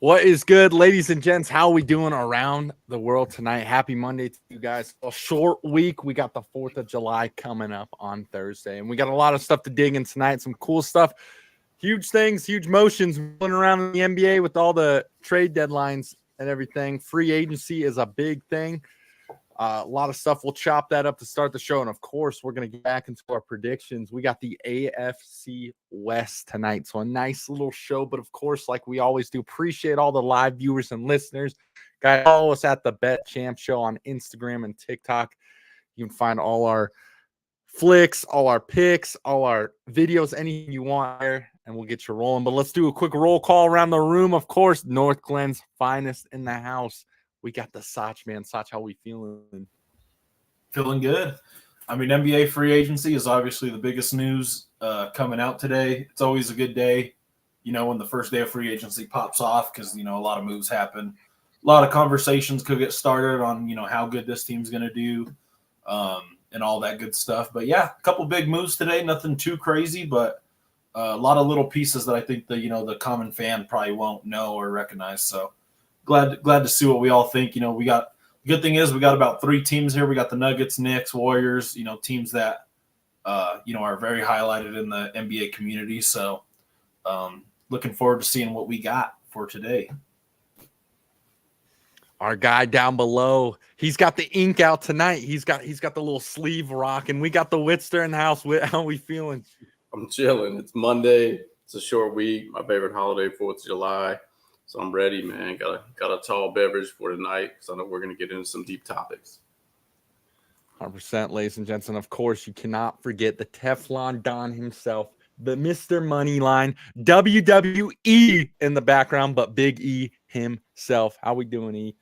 What is good, ladies and gents? How are we doing around the world tonight? Happy Monday to you guys. A short week. We got the 4th of July coming up on Thursday, and we got a lot of stuff to dig in tonight. Some cool stuff, huge things, huge motions going around in the NBA with all the trade deadlines and everything. Free agency is a big thing. A lot of stuff. We'll chop that up to start the show. And, of course, we're going to get back into our predictions. We got the AFC West tonight. So a nice little show. But, of course, like we always do, appreciate all the live viewers and listeners. Guys, follow us at the Bet Champ Show on Instagram and TikTok. You can find all our flicks, all our picks, all our videos, anything you want there, and we'll get you rolling. But let's do a quick roll call around the room. Of course, North Glenn's finest in the house. We got the Soch, man. Soch, how we feeling? Feeling good. I mean, NBA free agency is obviously the biggest news coming out today. It's always a good day, when the first day of free agency pops off because, a lot of moves happen. A lot of conversations could get started on, how good this team's going to do and all that good stuff. But, yeah, a couple big moves today. Nothing too crazy, but a lot of little pieces that I think the common fan probably won't know or recognize. So, glad to see what we all think. We got the good thing is we got about 3 teams here. We got the Nuggets, Knicks, Warriors, teams that are very highlighted in the NBA community. So looking forward to seeing what we got for today. Our guy down below, he's got the ink out tonight. He's got the little sleeve rocking. We got the Witster in the house. How are we feeling? I'm chilling. It's Monday. It's a short week. My favorite holiday, 4th of July. So I'm ready, man. Got a tall beverage for tonight because I know we're going to get into some deep topics. 100%, ladies and gents. And, of course, you cannot forget the Teflon Don himself, the Mr. Moneyline, WWE in the background, but Big E himself. How we doing, E?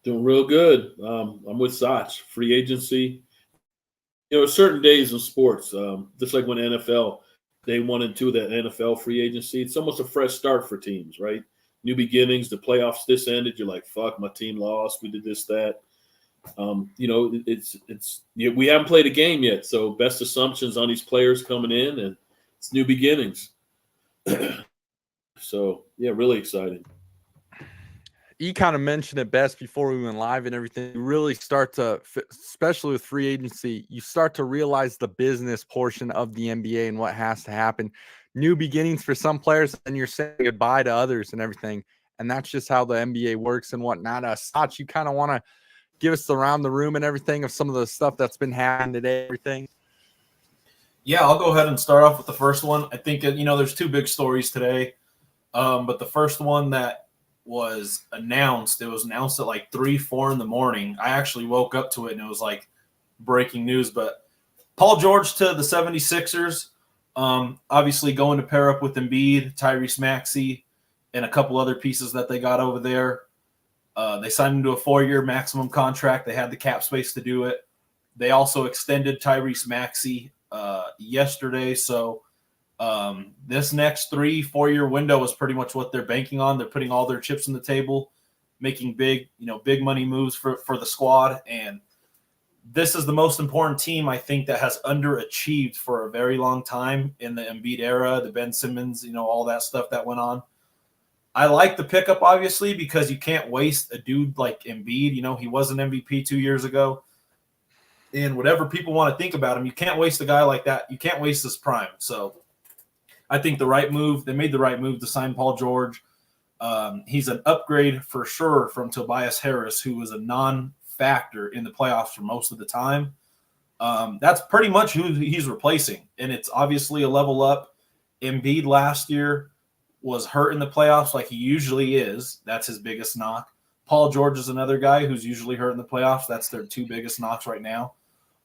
Doing real good. I'm with Soch. Free agency. Certain days in sports, just like when NFL, day 1 and 2 of that NFL free agency, it's almost a fresh start for teams, right? New beginnings, the playoffs this ended. You're like, fuck, my team lost. We did this, that. We haven't played a game yet. So best assumptions on these players coming in, and it's new beginnings. So, yeah, really exciting. You kind of mentioned it best before we went live and everything. You really start to, especially with free agency, you start to realize the business portion of the NBA and what has to happen. New beginnings for some players, and you're saying goodbye to others and everything. And that's just how the NBA works and whatnot. Soch, you kind of want to give us around the room and everything of some of the stuff that's been happening today, everything. Yeah, I'll go ahead and start off with the first one. I think, there's 2 big stories today. But the first one that was announced, it was announced at like 3-4 in the morning. I actually woke up to it and it was like breaking news. But Paul George to the 76ers, obviously going to pair up with Embiid, Tyrese Maxey, and a couple other pieces that they got over there. They signed him to a 4-year maximum contract. They had the cap space to do it. They also extended Tyrese Maxey yesterday. So this next 3-4 year window is pretty much what they're banking on. They're putting all their chips on the table, making big money moves for the squad. And this is the most important team, I think, that has underachieved for a very long time in the Embiid era, the Ben Simmons, all that stuff that went on. I like the pickup, obviously, because you can't waste a dude like Embiid. He was an MVP 2 years ago. And whatever people want to think about him, you can't waste a guy like that. You can't waste his prime. So I think they made the right move to sign Paul George. He's an upgrade for sure from Tobias Harris, who was a non-factor in the playoffs for most of the time. That's pretty much who he's replacing. And it's obviously a level up. Embiid last year was hurt in the playoffs like he usually is. That's his biggest knock. Paul George is another guy who's usually hurt in the playoffs. That's their 2 biggest knocks right now.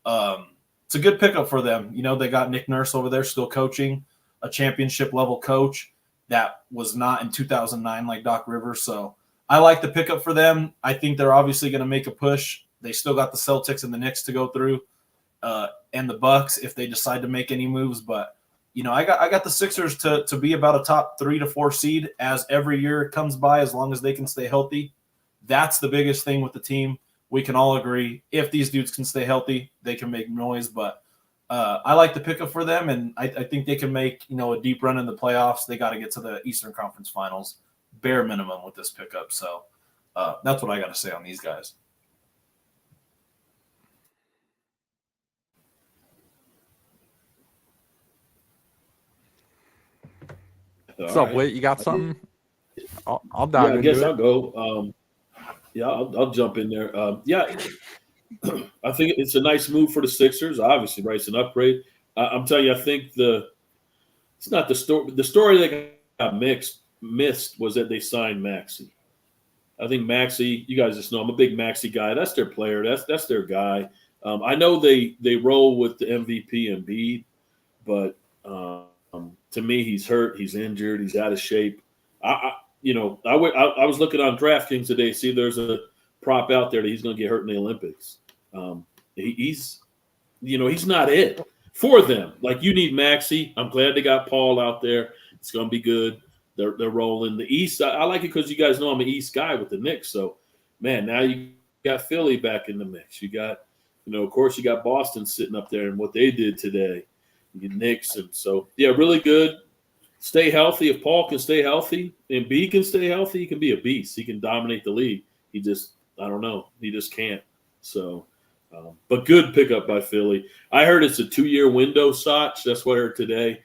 It's a good pickup for them. They got Nick Nurse over there still coaching, a championship-level coach that was not in 2009 like Doc Rivers. So I like the pickup for them. I think they're obviously going to make a push. They still got the Celtics and the Knicks to go through and the Bucks if they decide to make any moves. But I got the Sixers to be about a top 3 to 4 seed as every year comes by, as long as they can stay healthy. That's the biggest thing with the team. We can all agree if these dudes can stay healthy, they can make noise. But I like the pickup for them, and I think they can make a deep run in the playoffs. They got to get to the Eastern Conference Finals. bare minimum with this pickup. So that's what I got to say on these guys. What's up, Whit? You got something? I'll dive into I guess it. I'll go. I'll jump in there. I think it's a nice move for the Sixers. Obviously, right? It's an upgrade. I'm telling you, I think it's not the story. The story that got missed was that they signed Maxey. I think Maxey. You guys just know I'm a big Maxey guy. That's their player. That's their guy. I know they roll with the MVP Embiid, but to me, he's hurt. He's injured. He's out of shape. I was looking on DraftKings today. See, there's a prop out there that he's going to get hurt in the Olympics. He's not it for them. Like, you need Maxey. I'm glad they got Paul out there. It's going to be good. They're rolling the East. I like it because you guys know I'm an East guy with the Knicks. So, man, now you got Philly back in the mix. You got, of course, you got Boston sitting up there and what they did today. You get Knicks, and so really good. Stay healthy. If Paul can stay healthy and B can stay healthy, he can be a beast. He can dominate the league. He just, I don't know. He just can't. So, but good pickup by Philly. I heard it's a 2-year window, Soch. That's what I heard today.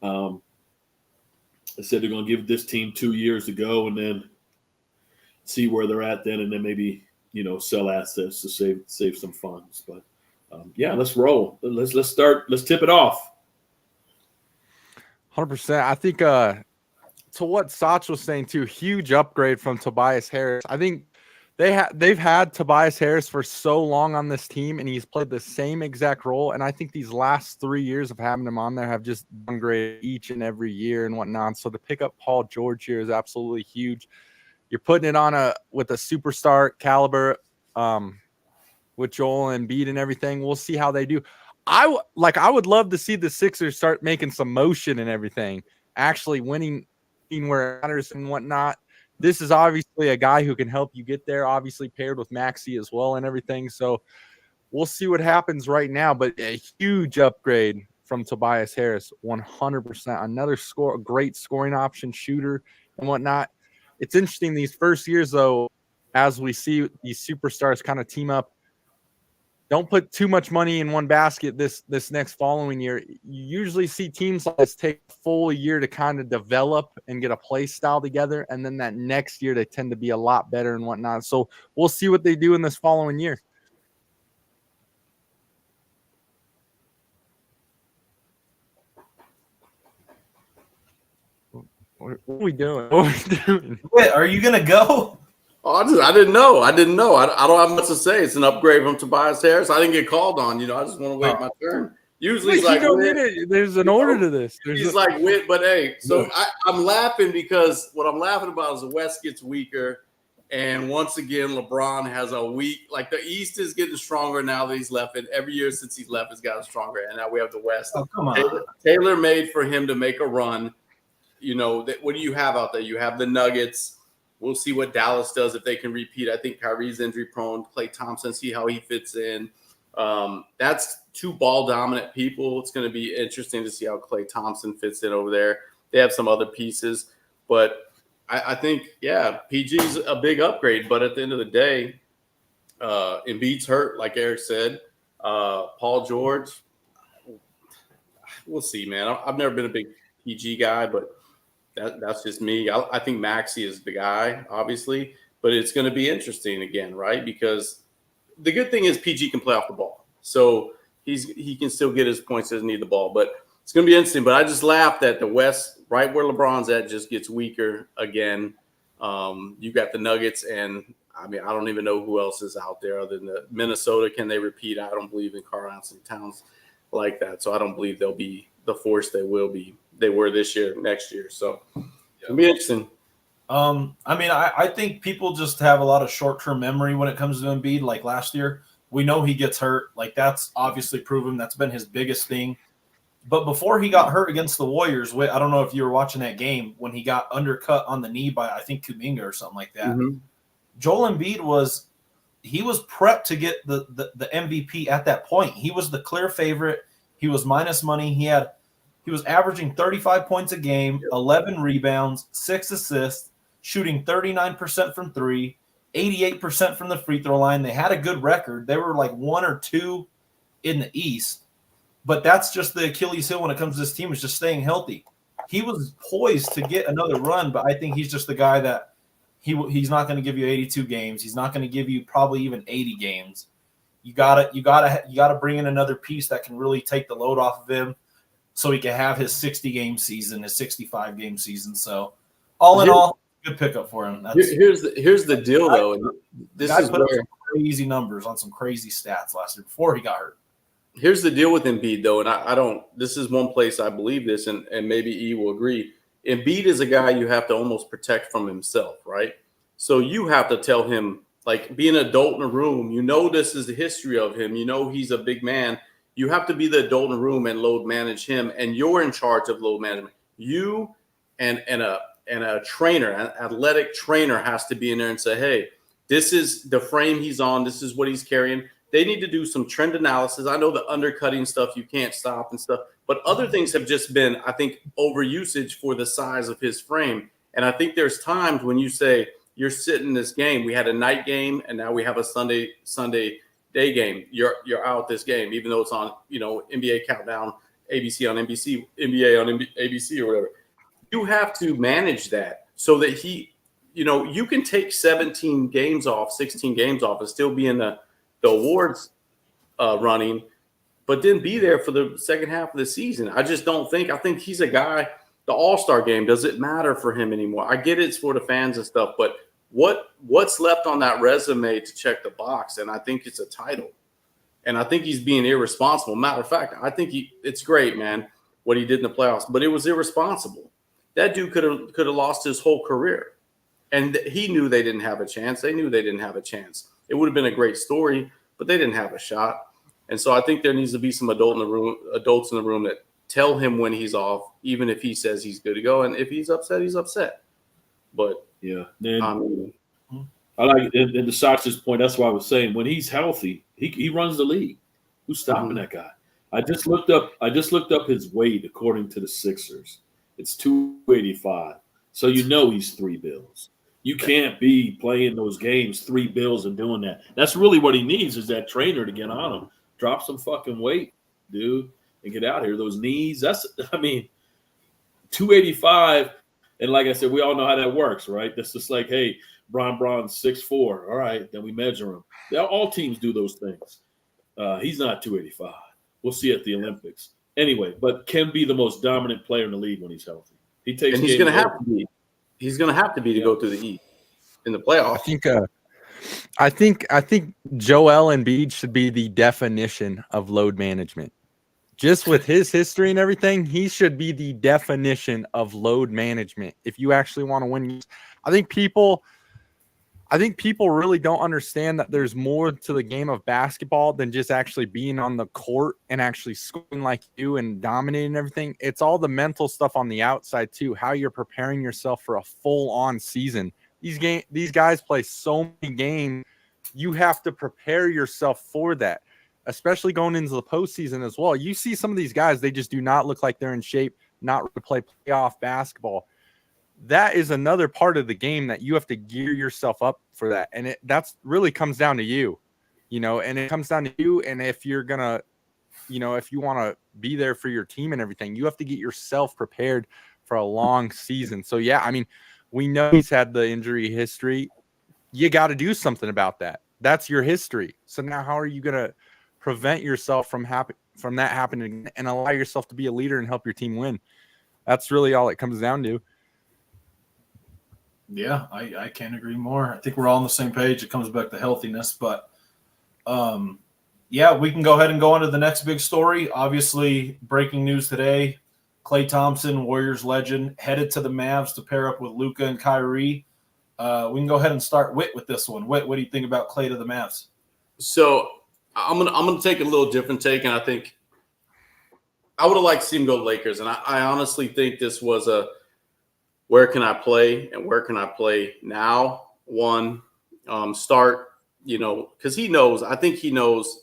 They said they're going to give this team 2 years to go and then see where they're at then, and then maybe, sell assets to save some funds. But, let's roll. Let's start. Let's tip it off. 100%. I think to what Soch was saying too, huge upgrade from Tobias Harris. I think they've had Tobias Harris for so long on this team, and he's played the same exact role. And I think these last 3 years of having him on there have just downgraded each and every year and whatnot. So to pick up Paul George here is absolutely huge. You're putting it on with a superstar caliber with Joel Embiid and everything. We'll see how they do. I would love to see the Sixers start making some motion and everything, actually winning where it matters and whatnot. This is obviously a guy who can help you get there, obviously paired with Maxey as well and everything. So we'll see what happens right now, but a huge upgrade from Tobias Harris, 100%. Another great scoring option, shooter and whatnot. It's interesting these first years, though, as we see these superstars kind of team up. Don't put too much money in one basket this next following year. You usually see teams like this take a full year to kind of develop and get a play style together, and then that next year they tend to be a lot better and whatnot. So we'll see what they do in this following year. What are we doing? Wait, are you gonna go? Oh, I didn't know. I don't have much to say. It's an upgrade from Tobias Harris. I didn't get called on. I just want to wait my turn. Usually, it's like there's an order to this. He's like Whit, but hey. So I'm laughing because what I'm laughing about is the West gets weaker, and once again, LeBron has a weak. Like, the East is getting stronger now that he's left, and every year since he's left, it's gotten stronger. And now we have the West. Oh, come on. Taylor made for him to make a run. What do you have out there? You have the Nuggets. We'll see what Dallas does if they can repeat. I think Kyrie's injury prone. Klay Thompson, see how he fits in. That's two ball dominant people. It's going to be interesting to see how Klay Thompson fits in over there. They have some other pieces, but I think, PG's a big upgrade. But at the end of the day, Embiid's hurt, like Eric said. Paul George, we'll see, man. I've never been a big PG guy, but that's just me. I think Maxey is the guy, obviously, but it's going to be interesting again, right? Because the good thing is PG can play off the ball. So he can still get his points, doesn't need the ball. But it's going to be interesting. But I just laughed that the West, right where LeBron's at, just gets weaker again. You got the Nuggets, and, I don't even know who else is out there other than Minnesota. Can they repeat? I don't believe in Karl-Anthony Towns like that. So I don't believe they'll be the force they were this year, next year. So it'll be interesting. I think people just have a lot of short-term memory when it comes to Embiid. Like last year, we know he gets hurt. Like, that's obviously proven. That's been his biggest thing. But before he got hurt against the Warriors, I don't know if you were watching that game when he got undercut on the knee by, I think, Kuminga or something like that. Mm-hmm. Joel Embiid was prepped to get the MVP at that point. He was the clear favorite. He was minus money. He was averaging 35 points a game, 11 rebounds, 6 assists, shooting 39% from three, 88% from the free throw line. They had a good record. They were like 1 or 2 in the East. But that's just the Achilles heel when it comes to this team, is just staying healthy. He was poised to get another run, but I think he's just the guy that he's not going to give you 82 games. He's not going to give you probably even 80 games. You gotta bring in another piece that can really take the load off of him, so he can have his 60-game season, his 65-game season. So, all in all, good pickup for him. Here's the deal, though. And this is put where up some crazy numbers on some crazy stats last year before he got hurt. Here's the deal with Embiid, though, and I don't. This is one place I believe this, and maybe E will agree. Embiid is a guy you have to almost protect from himself, right? So you have to tell him, like, be an adult in a room. You know this is the history of him. You know he's a big man. You have to be the adult in the room and load manage him, and you're in charge of load management. You and a trainer, an athletic trainer, has to be in there and say, hey, this is the frame he's on. This is what he's carrying. They need to do some trend analysis. I know the undercutting stuff you can't stop and stuff, but other things have just been, I think, overusage for the size of his frame. And I think there's times when you say you're sitting this game. We had a night game, and now we have a Sunday day game. You're out this game, even though it's on, NBA Countdown, ABC on NBC, NBA on ABC or whatever. You have to manage that so that you can take 17 games off, 16 games off, and still be in the awards running, but then be there for the second half of the season. I just don't think. I think he's a guy. The All-Star game doesn't matter for him anymore. I get it's for the fans and stuff, but what's left on that resume to check the box? And I think it's a title. And I think he's being irresponsible. Matter of fact, I think it's great, man, what he did in the playoffs, but it was irresponsible. That dude could have lost his whole career. And he knew they didn't have a chance. They knew they didn't have a chance. It would have been a great story, but they didn't have a shot. And so I think there needs to be some adults in the room that tell him when he's off, even if he says he's good to go. And if he's upset, he's upset. But yeah, then I like and to Sach's point. That's why I was saying when he's healthy, he runs the league. Who's stopping that guy? I just looked up his weight according to the Sixers. It's 285. So he's 3 bills. You can't be playing those games 3 bills and doing that. That's really what he needs, is that trainer to get on him. Drop some fucking weight, dude, and get out here. Those knees, 285. And like I said, we all know how that works, right? That's just like, hey, Braun's 6'4". All right, then we measure him. All teams do those things. He's not 285. We'll see at the Olympics. Anyway, but can be the most dominant player in the league when he's healthy. He takes. And he's going to have to be. He's going to have to be to go to the East in the playoffs. I think Joel Embiid should be the definition of load management. Just with his history and everything, he should be the definition of load management. If you actually want to win, I think people really don't understand that there's more to the game of basketball than just actually being on the court and actually scoring like you and dominating everything. It's all the mental stuff on the outside too, how you're preparing yourself for a full-on season. These guys play so many games. You have to prepare yourself for that, especially going into the postseason as well. You see some of these guys, they just do not look like they're in shape, not to play playoff basketball. That is another part of the game that you have to gear yourself up for that. And that's really comes down to you, and it comes down to you. And if you're going to, if you want to be there for your team and everything, you have to get yourself prepared for a long season. So, yeah, I mean, we know he's had the injury history. You got to do something about that. That's your history. So now how are you going to prevent yourself from that happening and allow yourself to be a leader and help your team win? That's really all it comes down to. Yeah, I can't agree more. I think we're all on the same page. It comes back to healthiness. But, we can go ahead and go on to the next big story. Obviously, breaking news today, Klay Thompson, Warriors legend, headed to the Mavs to pair up with Luka and Kyrie. We can go ahead and start with this one. What do you think about Klay to the Mavs? So I'm gonna take a little different take, and I think I would have liked to see him go to Lakers. And I honestly think this was a where can I play and where can I play now? Start, because he knows. I think he knows.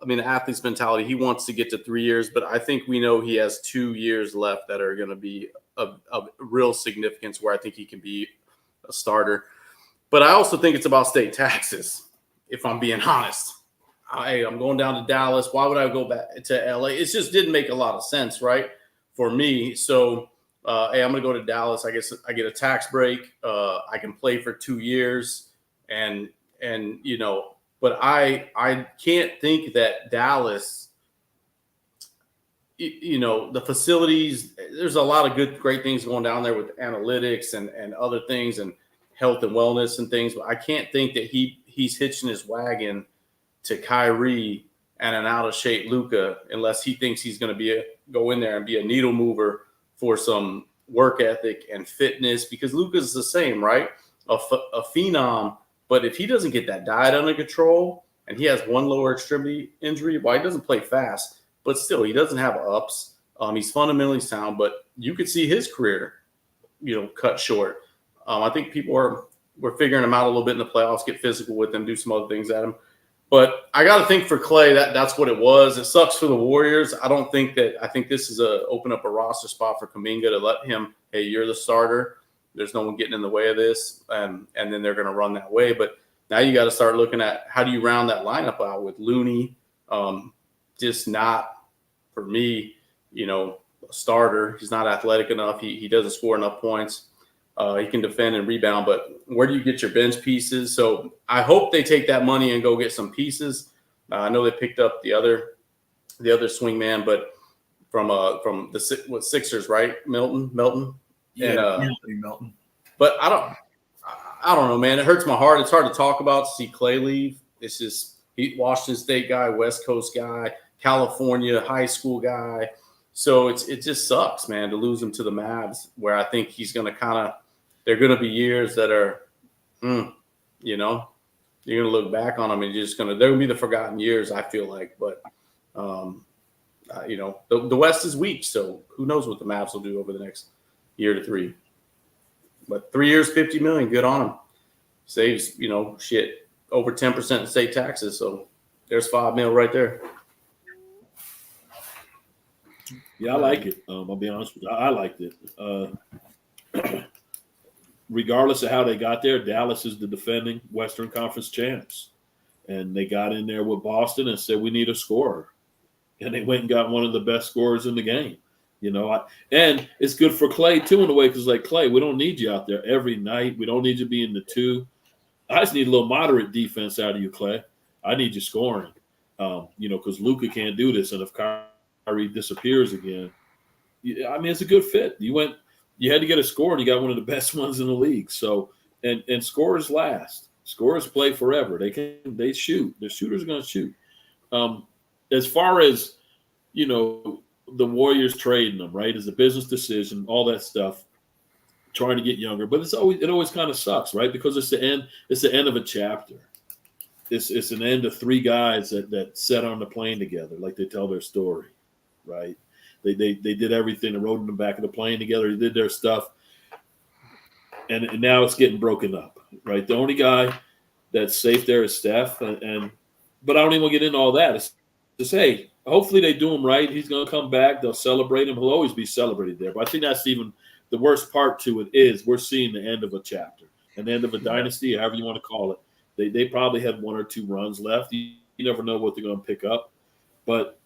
I mean, the athlete's mentality. He wants to get to 3 years, but I think we know he has 2 years left that are going to be of real significance, where I think he can be a starter. But I also think it's about state taxes, if I'm being honest. I'm going down to Dallas. Why would I go back to LA? It just didn't make a lot of sense, right, for me. So, hey, I'm going to go to Dallas. I guess I get a tax break. I can play for 2 years, and but I can't think that Dallas, the facilities. There's a lot of great things going down there with analytics and other things and health and wellness and things. But I can't think that he's hitching his wagon to Kyrie and an out of shape Luka, unless he thinks he's going to go in there and be a needle mover for some work ethic and fitness, because Luka's the same, right? A phenom. But if he doesn't get that diet under control and he has one lower extremity injury, well, he doesn't play fast, but still he doesn't have ups. He's fundamentally sound, but you could see his career, cut short. I think people were figuring him out a little bit in the playoffs, get physical with him, do some other things at him. But I got to think for Clay, that's what it was. It sucks for the Warriors. I think this is open up a roster spot for Kuminga to let him, hey, you're the starter. There's no one getting in the way of this. And then they're going to run that way. But now you got to start looking at how do you round that lineup out with Looney. Just not, for me, a starter. He's not athletic enough. He doesn't score enough points. He can defend and rebound, but where do you get your bench pieces? So I hope they take that money and go get some pieces. I know they picked up the other swing man, but from the Sixers, right? Melton. Yeah, Melton. But I don't know, man. It hurts my heart. It's hard to talk about to see Clay leave. It's just Washington State guy, West Coast guy, California high school guy. So it just sucks, man, to lose him to the Mavs, where I think he's going to they're going to be years that are, you're going to look back on them and they're going to be the forgotten years, I feel like. But, the West is weak, so who knows what the Mavs will do over the next year to 3. But 3 years, $50 million, good on him. Saves, over 10% in state taxes. So there's $5 million right there. Yeah, I like it. I'll be honest with you. I liked it. Regardless of how they got there, Dallas is the defending Western Conference champs. And they got in there with Boston and said, we need a scorer. And they went and got one of the best scorers in the game. And it's good for Clay, too, in a way, because, Clay, we don't need you out there every night. We don't need you to be in the 2. I just need a little moderate defense out of you, Clay. I need you scoring, because Luka can't do this. And if Kyrie disappears again, it's a good fit. You had to get a score, and you got one of the best ones in the league. So, and scorers last. Scorers play forever. They shoot. The shooters are going to shoot. As far as, the Warriors trading them, right, is a business decision, all that stuff, trying to get younger. But it always kind of sucks, right, because it's the end of a chapter. It's an end of 3 guys that sat on the plane together, like they tell their story, right? They did everything. They rode in the back of the plane together. They did their stuff, and now it's getting broken up, right? The only guy that's safe there is Steph, but I don't even want to get into all that. It's just, hey, hopefully they do him right. He's going to come back. They'll celebrate him. He'll always be celebrated there. But I think that's even the worst part to it is we're seeing the end of a chapter, an end of a dynasty, however you want to call it. They probably had 1 or 2 runs left. You never know what they're going to pick up. But,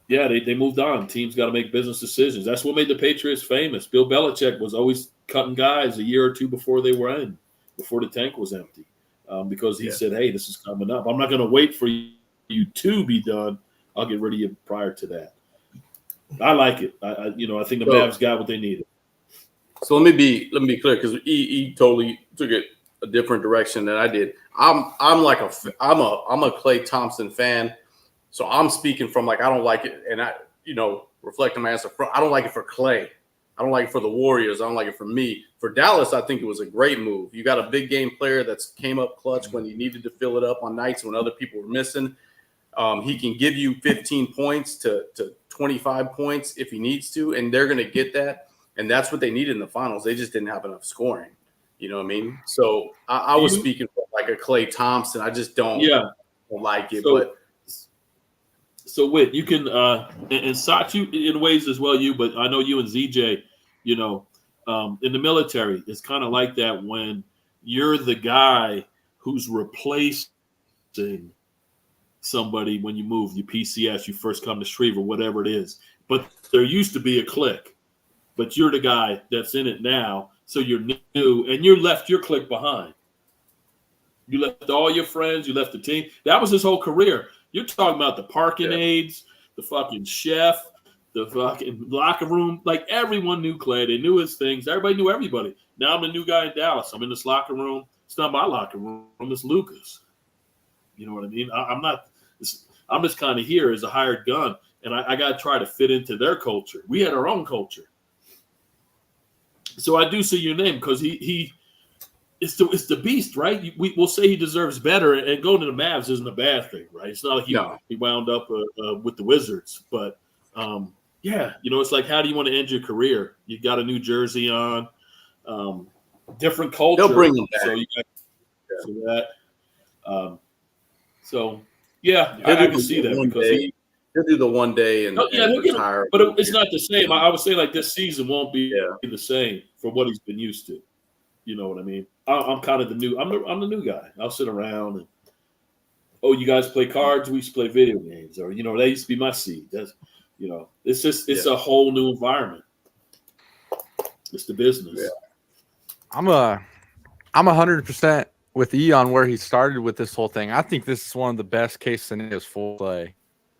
yeah, they moved on. Teams got to make business decisions. That's what made the Patriots famous. Bill Belichick was always cutting guys a year or 2 before they were in, before the tank was empty, because he said, hey, this is coming up. I'm not going to wait for you to be done. I'll get rid of you prior to that. I like it. I think the Mavs got what they needed. So let me be clear, because he totally took it a different direction than I did. I'm a Klay Thompson fan, so I'm speaking from I don't like it, and I reflecting my answer. I don't like it for Klay. I don't like it for the Warriors. I don't like it for me. For Dallas, I think it was a great move. You got a big game player that's came up clutch when you needed to fill it up on nights when other people were missing. He can give you 15 points to 25 points if he needs to, and they're going to get that. And that's what they needed in the finals. They just didn't have enough scoring. You know what I mean? So I was speaking for a Klay Thompson. I just don't like it. So Whit, you can and Sach, you in ways as well, but I know you and ZJ, in the military, it's kind of like that when you're the guy who's replacing somebody when you move, you PCS, you first come to Shreve or whatever it is. But there used to be a clique, but you're the guy that's in it now. So you're new, and you left your clique behind. You left all your friends. You left the team. That was his whole career. You're talking about the parking aides, the fucking chef, the fucking locker room. Like, everyone knew Clay. They knew his things. Everybody knew everybody. Now I'm a new guy in Dallas. I'm in this locker room. It's not my locker room. It's Luka's. You know what I mean? I'm just kind of here as a hired gun, and I got to try to fit into their culture. We had our own culture. So I do see your name because it's the beast, right? We'll say he deserves better, and going to the Mavs isn't a bad thing, right? It's not like he wound up with the Wizards, but yeah, it's like, how do you want to end your career? You got a new jersey on, different culture. They'll bring him back. So you got that. So yeah, I can see that because he'll do the one day and retire. But it's not the same. I would say, like, this season won't be the same for what he's been used to. You know what I mean? I'm kind of the new. I'm the new guy. I'll sit around and, you guys play cards? We used to play video games, or that used to be my seat. That's it's just a whole new environment. It's the business. Yeah. I'm 100% with E on where he started with this whole thing. I think this is one of the best case scenarios for Clay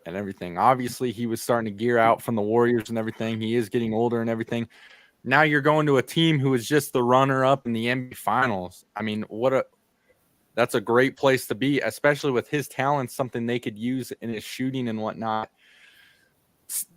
and everything. Obviously, he was starting to gear out from the Warriors and everything. He is getting older and everything. Now you're going to a team who is just the runner-up in the NBA Finals. I mean, that's a great place to be, especially with his talent, something they could use in his shooting and whatnot.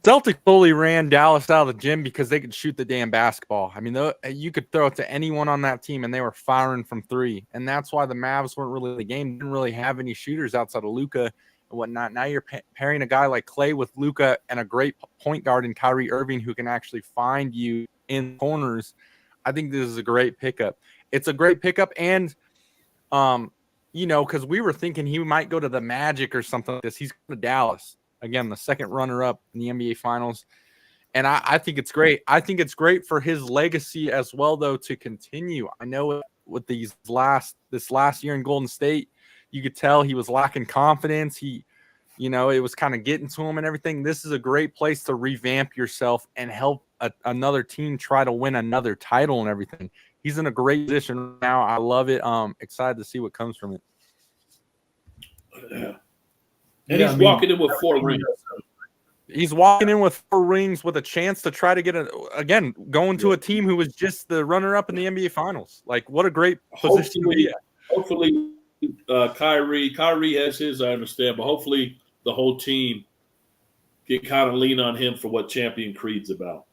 Celtics fully ran Dallas out of the gym because they could shoot the damn basketball. I mean, you could throw it to anyone on that team, and they were firing from three. And that's why the Mavs weren't really the game. Didn't really have any shooters outside of Luka and whatnot. Now you're pairing a guy like Clay with Luka and a great point guard in Kyrie Irving who can actually find you in corners. I think this is a great pickup. It's a great pickup, and because we were thinking he might go to the Magic or something like this. He's going to Dallas. Again, the second runner-up in the NBA Finals. And I think it's great. I think it's great for his legacy as well, though, to continue. I know with this last year in Golden State, you could tell he was lacking confidence. It was kind of getting to him and everything. This is a great place to revamp yourself and help another team try to win another title and everything. He's in a great position now. I love it. Excited to see what comes from it. Yeah. And he's walking in with 4 rings. He's walking in with 4 rings with a chance to try to get going to a team who was just the runner-up in the NBA Finals. Like, what a great position to be at. Hopefully, Kyrie has his, I understand, but hopefully the whole team can kind of lean on him for what Champion Creed's about.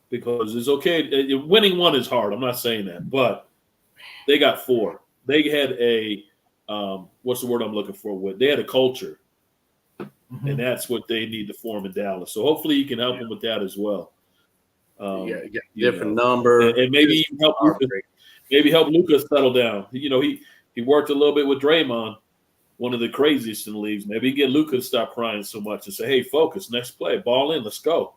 Because it's okay. Winning one is hard. I'm not saying that. But they got 4. They had what's the word I'm looking for? They had a culture, and that's what they need to form in Dallas. So hopefully you can help them with that as well. Different number, and maybe help Luka settle down. He worked a little bit with Draymond, one of the craziest in the leagues. Maybe get Luka to stop crying so much and say, "Hey, focus, next play, ball in, let's go,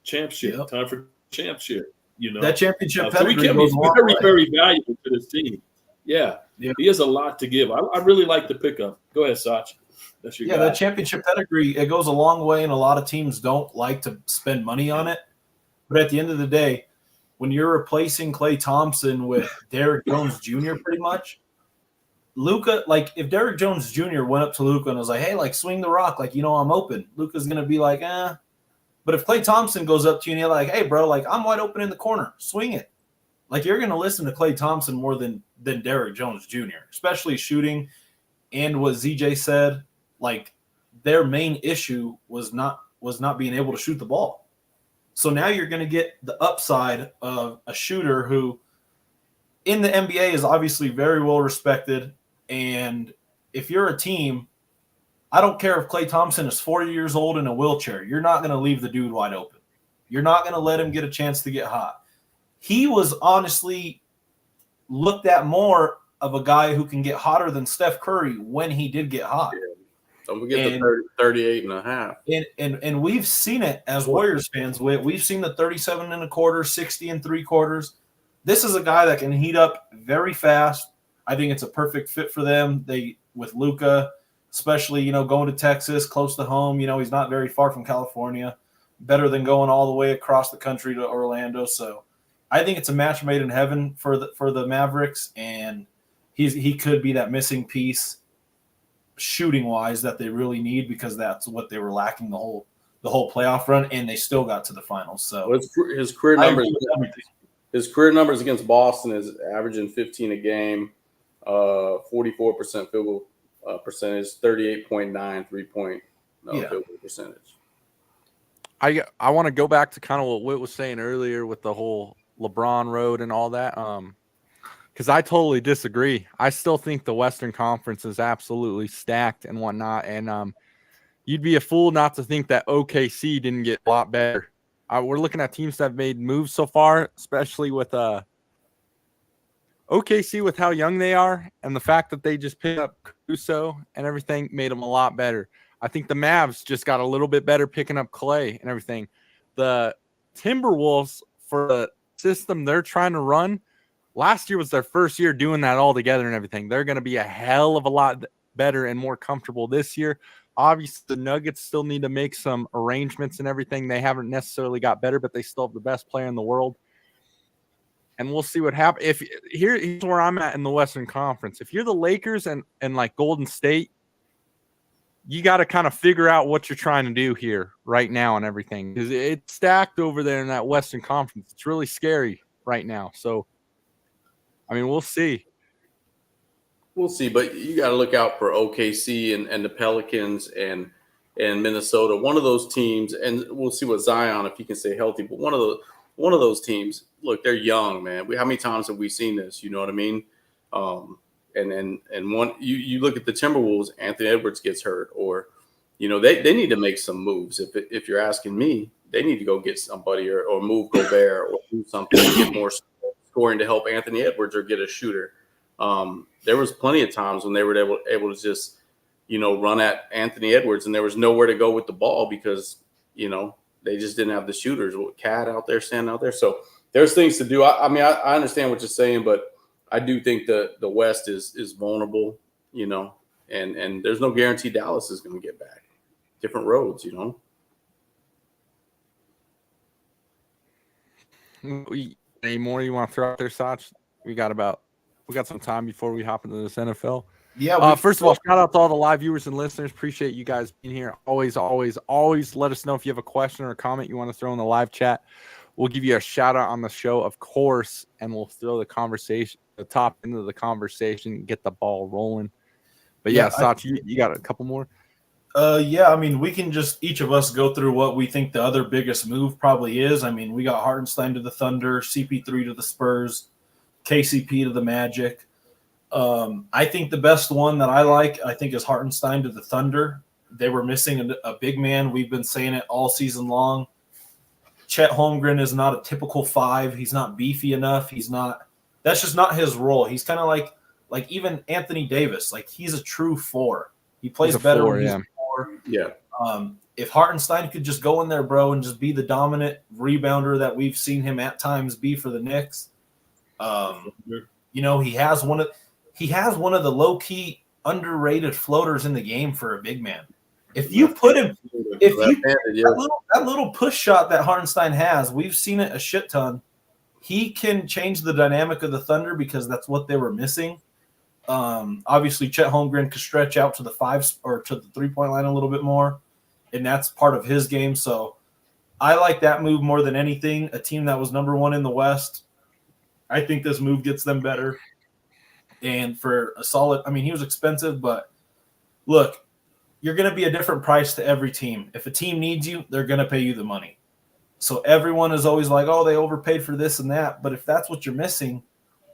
championship, time for championship." That championship so he can be very, very valuable to this team. Yeah. He has a lot to give. I really like the pickup. Go ahead, Sach. That's your guy. That championship pedigree, it goes a long way, and a lot of teams don't like to spend money on it. But at the end of the day, when you're replacing Klay Thompson with Derrick Jones Jr. pretty much, Luka, like, if Derrick Jones Jr. went up to Luka and was like, "Hey, like, swing the rock, like, I'm open," Luka's going to be like, eh. But if Klay Thompson goes up to you and you're like, "Hey, bro, like, I'm wide open in the corner, swing it." Like, you're going to listen to Klay Thompson more than Derrick Jones Jr., especially shooting. And what ZJ said, like, their main issue was not being able to shoot the ball. So now you're going to get the upside of a shooter who in the NBA is obviously very well respected. And if you're a team, I don't care if Klay Thompson is 40 years old in a wheelchair. You're not going to leave the dude wide open. You're not going to let him get a chance to get hot. He was honestly looked at more of a guy who can get hotter than Steph Curry when he did get hot. Yeah. Don't forget the 38 and a half. And we've seen it as Warriors fans. We've seen the 37 and a quarter, 60 and 3/4. this is a guy that can heat up very fast. I think it's a perfect fit for them. With Luka, especially, going to Texas, close to home. He's not very far from California. Better than going all the way across the country to Orlando. So I think it's a match made in heaven for the Mavericks, and he could be that missing piece shooting wise that they really need, because that's what they were lacking the whole playoff run, and they still got to the finals. So his career numbers against Boston is averaging 15 a game, 44% field goal percentage, 38.9 3-point field goal percentage. I want to go back to kind of what Whit was saying earlier with the whole LeBron road and all that. Because I totally disagree. I still think the Western Conference is absolutely stacked and whatnot. And you'd be a fool not to think that OKC didn't get a lot better. We're looking at teams that have made moves so far, especially with OKC, with how young they are and the fact that they just picked up Caruso and everything made them a lot better. I think the Mavs just got a little bit better picking up Clay and everything. The Timberwolves, for the system they're trying to run, last year was their first year doing that all together and everything. They're going to be a hell of a lot better and more comfortable this year. Obviously, the Nuggets still need to make some arrangements and everything. They haven't necessarily got better, but they still have the best player in the world. And we'll see what happens. Here's where I'm at in the Western Conference. If you're the Lakers and like Golden State, you got to kind of figure out what you're trying to do here right now and everything, because it's stacked over there in that Western Conference. It's really scary right now. So, I mean, we'll see. We'll see, but you got to look out for OKC and the Pelicans and Minnesota. One of those teams, and we'll see what Zion, if he can stay healthy. But one of those teams, look, they're young, man. How many times have we seen this? You know what I mean? And one, you look at the Timberwolves, Anthony Edwards gets hurt, or they need to make some moves. If you're asking me, they need to go get somebody or move Gobert or do something to get more scoring to help Anthony Edwards or get a shooter. There was plenty of times when they were able to just run at Anthony Edwards, and there was nowhere to go with the ball because they just didn't have the shooters. Cat out there, standing out there. So there's things to do. I mean, I understand what you're saying, but I do think the West is vulnerable, and there's no guarantee Dallas is going to get back. Different roads, Any more you want to throw out there, Sach? We got some time before we hop into this NFL. Yeah. First of all, shout out to all the live viewers and listeners. Appreciate you guys being here. Always let us know if you have a question or a comment you want to throw in the live chat. We'll give you a shout out on the show, of course, and we'll throw the top into the conversation, get the ball rolling. But yeah, Sach, you got a couple more? Yeah, I mean, we can just each of us go through what we think the other biggest move probably is. I mean, we got Hartenstein to the Thunder, CP3 to the Spurs, KCP to the Magic. I think the best one that I think is Hartenstein to the Thunder. They were missing a big man. We've been saying it all season long. Chet Holmgren is not a typical 5. He's not beefy enough. That's just not his role. He's kind of like even Anthony Davis. Like, he's a true 4. He plays better when he's a 4. Yeah. If Hartenstein could just go in there, bro, and just be the dominant rebounder that we've seen him at times be for the Knicks. He has one of the low-key underrated floaters in the game for a big man. If you put him, that little push shot that Hartenstein has, we've seen it a shit ton. He can change the dynamic of the Thunder because that's what they were missing. Obviously, Chet Holmgren could stretch out to the 5 or to the 3-point line a little bit more, and that's part of his game. So I like that move more than anything. A team that was number 1 in the West, I think this move gets them better. And for a solid, I mean, he was expensive, but look, you're going to be a different price to every team. If a team needs you, they're going to pay you the money. So everyone is always like, oh, they overpaid for this and that. But if that's what you're missing,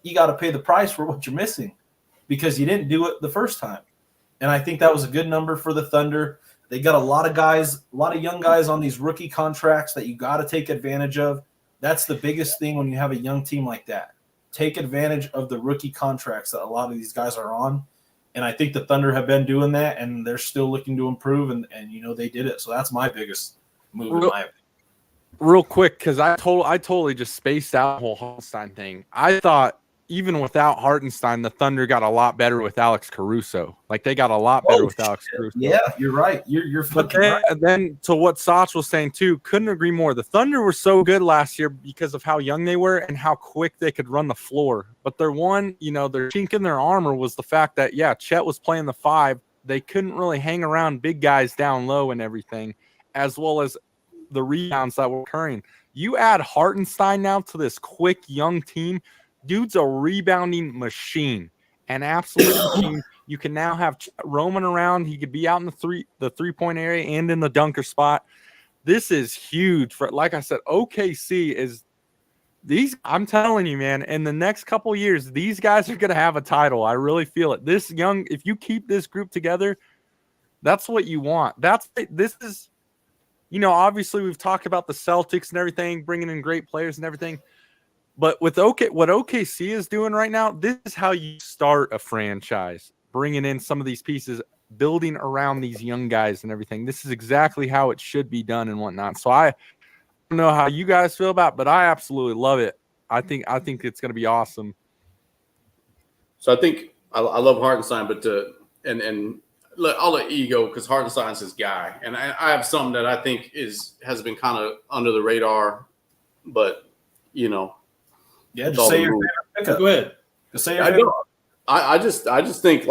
you got to pay the price for what you're missing because you didn't do it the first time. And I think that was a good number for the Thunder. They got a lot of young guys on these rookie contracts that you got to take advantage of. That's the biggest thing when you have a young team like that. Take advantage of the rookie contracts that a lot of these guys are on. And I think the Thunder have been doing that, and they're still looking to improve, and they did it. So that's my biggest move in my opinion. real quick, because I totally just spaced out the whole Hartenstein thing. I thought even without Hartenstein, the Thunder got a lot better with Alex Caruso. Like they got a lot better with Alex Caruso. Yeah, you're right. You're But fucking right. then to what Sach was saying too, couldn't agree more. The Thunder were so good last year because of how young they were and how quick they could run the floor. But their their chink in their armor was the fact that, Chet was playing the 5. They couldn't really hang around big guys down low and everything, as well as the rebounds that were occurring. You add Hartenstein now to this quick young team, dude's a rebounding machine, an absolute machine. You can now have roaming around. He could be out in the 3-point area and in the dunker spot. This is huge for, like I said, OKC is these. I'm telling you, man, in the next couple years, these guys are going to have a title. I really feel it. If you keep this group together, that's what you want. This is, obviously we've talked about the Celtics and everything, bringing in great players and everything. But with what OKC is doing right now, this is how you start a franchise, bringing in some of these pieces, building around these young guys and everything. This is exactly how it should be done and whatnot. So I don't know how you guys feel about it, but I absolutely love it. I think it's going to be awesome. So I think I love Hartenstein, but I'll let E go because Hartenstein's his guy, and I have something that I think has been kind of under the radar, but Yeah, just say your favorite pickup. Go ahead. Just say your favorite. I just think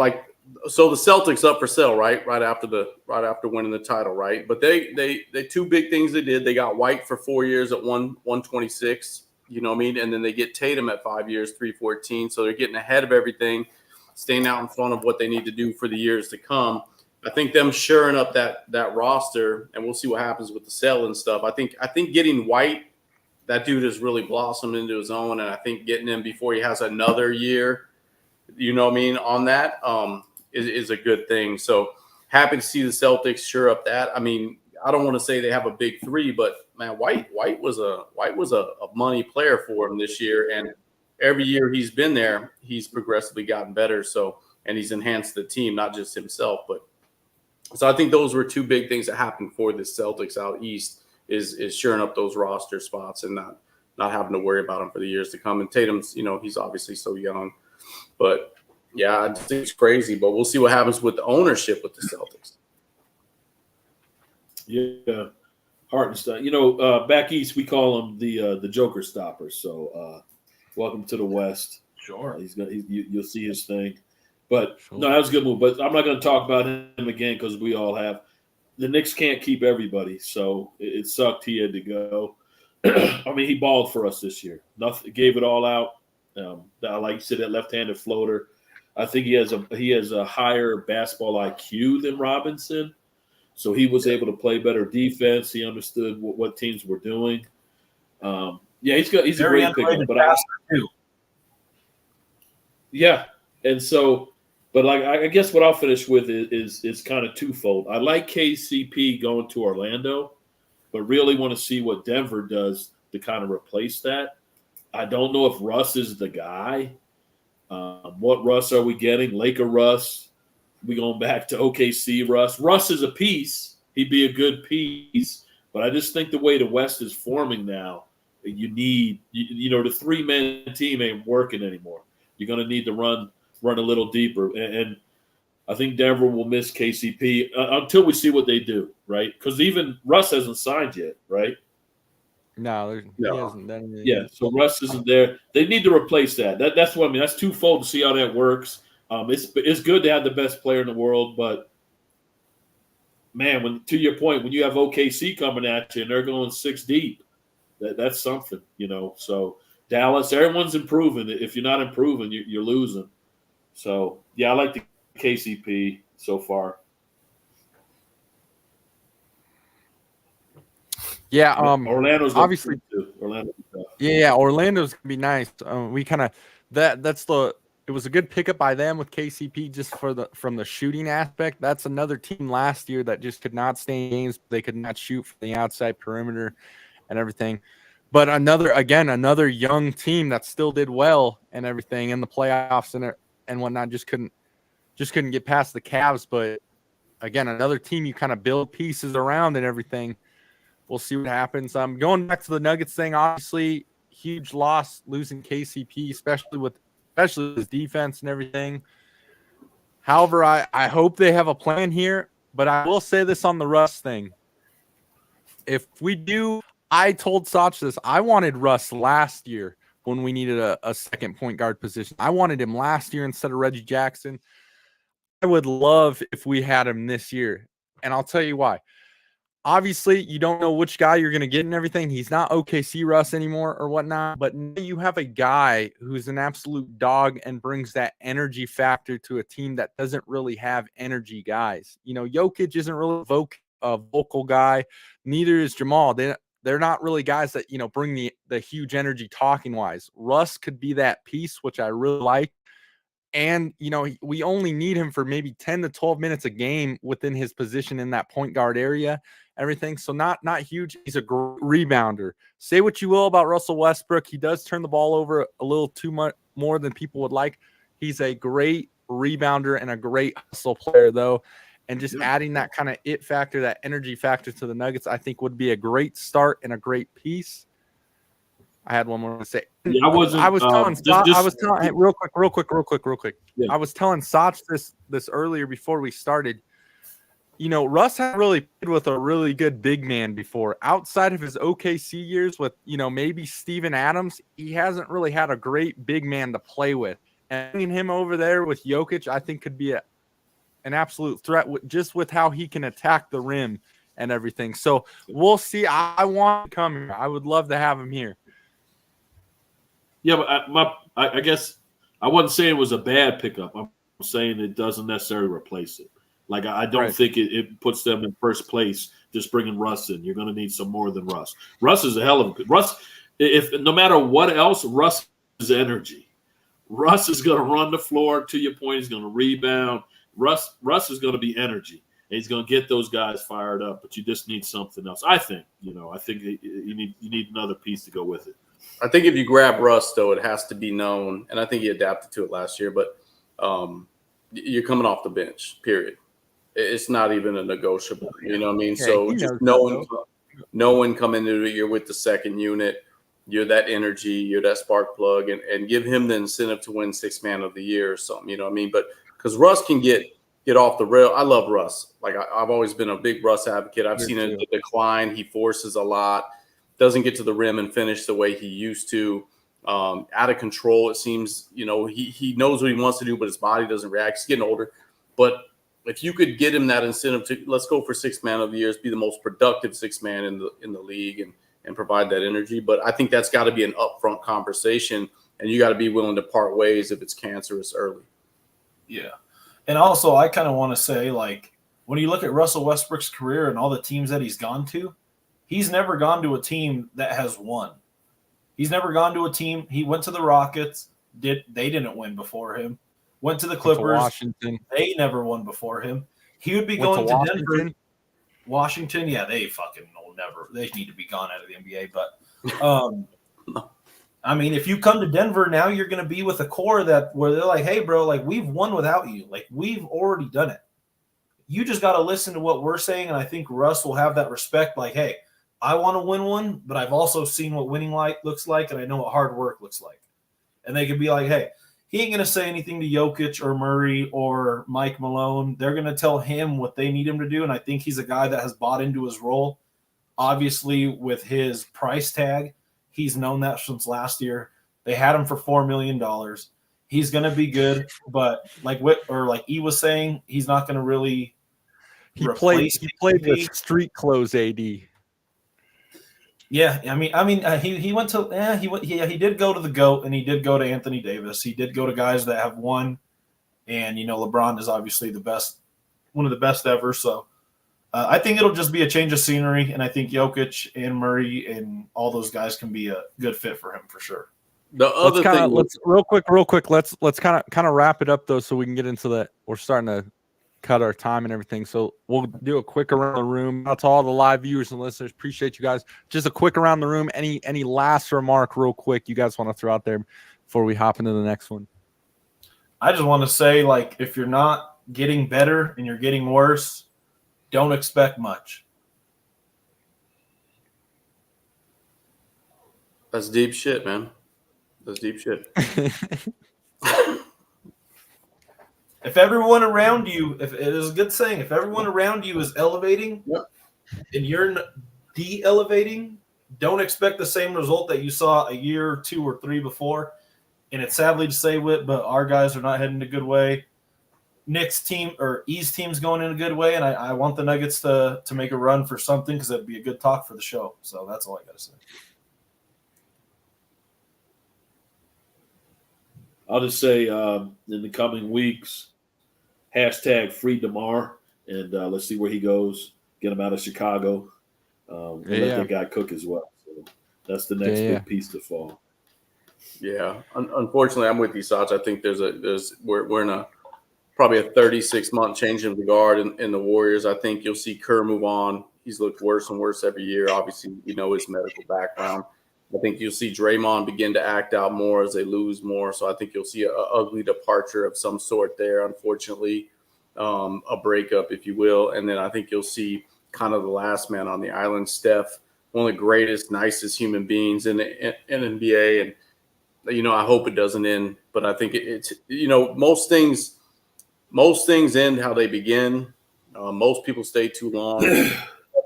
so the Celtics up for sale right after winning the title, right? But they two big things they did. They got White for 4 years at 126, you know what I mean? And then they get Tatum at 5 years, 314. So they're getting ahead of everything, staying out in front of what they need to do for the years to come. I think them shoring up that roster, and we'll see what happens with the sale and stuff. I think getting White, that dude has really blossomed into his own, and I think getting him before he has another year, you know what I mean, on that is a good thing. So happy to see the Celtics sure up that. I mean, I don't want to say they have a big 3, but man, White was a money player for him this year, and every year he's been there, he's progressively gotten better. So, and he's enhanced the team, not just himself, but so I think those were two big things that happened for the Celtics out east. Is shoring up those roster spots and not having to worry about them for the years to come. And Tatum's, he's obviously so young. But, yeah, I just think it's crazy. But we'll see what happens with the ownership with the Celtics. Yeah, Hartenstein. Back east, we call him the Joker stopper. So welcome to the West. Sure. You'll see his thing. But, no, that was a good move. But I'm not going to talk about him again because we all have. The Knicks can't keep everybody, so it sucked he had to go. I mean, he balled for us this year. Nothing, gave it all out. Like you said, that left-handed floater. I think he has a higher basketball IQ than Robinson, so he was able to play better defense. He understood what teams were doing. He's a great pickup, but too. Yeah, and so. But I guess what I'll finish with is kind of twofold. I like KCP going to Orlando, but really want to see what Denver does to kind of replace that. I don't know if Russ is the guy. What Russ are we getting? Laker Russ? We going back to OKC Russ? Russ is a piece. He'd be a good piece. But I just think the way the West is forming now, you need the 3-man team ain't working anymore. You're going to need to run a little deeper. And I think Denver will miss KCP until we see what they do, right? Because even Russ hasn't signed yet, right? No. He hasn't done anything. Yeah, so Russ isn't there. They need to replace that. That's what I mean. That's twofold to see how that works. It's good to have the best player in the world, but, man, to your point, when you have OKC coming at you and they're going 6 deep, that's something, So Dallas, everyone's improving. If you're not improving, you're losing. So, yeah, I like the KCP so far. Yeah, Orlando's obviously too. Orlando's Orlando's gonna be nice. We kind of it was a good pickup by them with KCP just from the shooting aspect. That's another team last year that just could not stay in games. They could not shoot from the outside perimeter and everything. But another young team that still did well and everything in the playoffs and whatnot, just couldn't get past the Cavs. But again, another team you kind of build pieces around and everything. We'll see what happens. Going back to the Nuggets thing, obviously, huge loss losing KCP, especially with his defense and everything. However, I hope they have a plan here, but I will say this on the Russ thing. If we do, I told Sach this. I wanted Russ last year when we needed a second point guard position. I wanted him last year instead of Reggie Jackson. I would love if we had him this year, and I'll tell you why. Obviously, you don't know which guy you're going to get and everything. He's not OKC Russ anymore or whatnot, but now you have a guy who's an absolute dog and brings that energy factor to a team that doesn't really have energy guys. You know, Jokic isn't really a vocal guy. Neither is Jamal. They're not really guys that, you know, bring the huge energy talking wise. Russ could be that piece, which I really like. And, you know, we only need him for maybe 10 to 12 minutes a game within his position in that point guard area, everything. So not huge. He's a great rebounder. Say what you will about Russell Westbrook. He does turn the ball over a little too much more than people would like. He's a great rebounder and a great hustle player, though. And just adding that kind of it factor, that energy factor to the Nuggets, I think would be a great start and a great piece. I had one more to say. Yeah, I was telling real quick. Yeah. I was telling Sach this earlier before we started. You know, Russ had really played with a really good big man before. Outside of his OKC years with, you know, maybe Steven Adams, he hasn't really had a great big man to play with. And having him over there with Jokic, I think could be an absolute threat just with how he can attack the rim and everything. So we'll see. I want him to come here. I would love to have him here. Yeah, but I guess I wasn't saying it was a bad pickup. I'm saying it doesn't necessarily replace it. Like, I don't think it puts them in first place just bringing Russ in. You're going to need some more than Russ. Russ is a hell of a – Russ, if no matter what else, Russ is energy. Russ is going to run the floor, to your point. He's going to rebound. Russ is going to be energy. And he's going to get those guys fired up, but you just need something else. I think you need another piece to go with it. I think if you grab Russ, though, it has to be known, and I think he adapted to it last year, but you're coming off the bench, period. It's not even a negotiable, you know what I mean? Yeah, so just knowing coming into it, you're with the second unit, you're that energy, you're that spark plug, and give him the incentive to win Sixth Man of the Year or something, you know what I mean? But because Russ can get off the rail. I love Russ. Like, I've always been a big Russ advocate. I've seen a decline. He forces a lot. Doesn't get to the rim and finish the way he used to. Out of control, it seems. You know, he knows what he wants to do, but his body doesn't react. He's getting older. But if you could get him that incentive to, let's go for Sixth Man of the Year, be the most productive sixth man in the league and provide that energy. But I think that's got to be an upfront conversation, and you got to be willing to part ways if it's cancerous early. Yeah. And also, I kind of want to say, like, when you look at Russell Westbrook's career and all the teams that he's gone to, he's never gone to a team that has won. He's never gone to a team. He went to the Rockets. They didn't win before him. Went to the Clippers. Washington. They never won before him. He would be going to Denver. Washington, yeah, they fucking will never. They need to be gone out of the NBA. But, I mean, if you come to Denver now, you're going to be with a core where they're like, hey, bro, like, we've won without you. Like, we've already done it. You just got to listen to what we're saying, and I think Russ will have that respect. Like, hey, I want to win one, but I've also seen what winning looks like, and I know what hard work looks like. And they could be like, hey, he ain't going to say anything to Jokic or Murray or Mike Malone. They're going to tell him what they need him to do, and I think he's a guy that has bought into his role. Obviously, with his price tag, he's known that since last year. They had him for $4 million. He's going to be good, but like E was saying, he's not going to really He played with street clothes AD. Yeah, I mean, he went to he did go to the GOAT, and he did go to Anthony Davis. He did go to guys that have won, and LeBron is obviously one of the best ever. So I think it'll just be a change of scenery, and I think Jokic and Murray and all those guys can be a good fit for him for sure. The other thing, let's real quick. Let's kind of wrap it up though, so we can get into that. We're starting to cut our time and everything. So we'll do a quick around the room. Out to all the live viewers and listeners. Appreciate you guys. Just a quick around the room. Any last remark real quick you guys want to throw out there before we hop into the next one? I just want to say, like, if you're not getting better and you're getting worse, don't expect much. That's deep shit, man. That's deep shit. If everyone around you, if it is a good saying, if everyone around you is elevating and you're de-elevating, don't expect the same result that you saw a year, 2 or 3 before. And it's sadly to say it, but our guys are not heading a good way. Nick's team or E's team's going in a good way, and I want the Nuggets to make a run for something because that'd be a good talk for the show. So that's all I got to say. I'll just say in the coming weeks, #free DeMar, and let's see where he goes. Get him out of Chicago. Let that guy cook as well. So that's the next big piece to fall. Yeah, unfortunately, I'm with you, Sach. I think we're in probably a 36-month change of the guard in the Warriors. I think you'll see Kerr move on. He's looked worse and worse every year. Obviously, his medical background. I think you'll see Draymond begin to act out more as they lose more. So I think you'll see an ugly departure of some sort there, unfortunately, a breakup, if you will. And then I think you'll see kind of the last man on the island, Steph, one of the greatest, nicest human beings in the NBA. And, I hope it doesn't end. But I think it's most things end how they begin. Most people stay too long.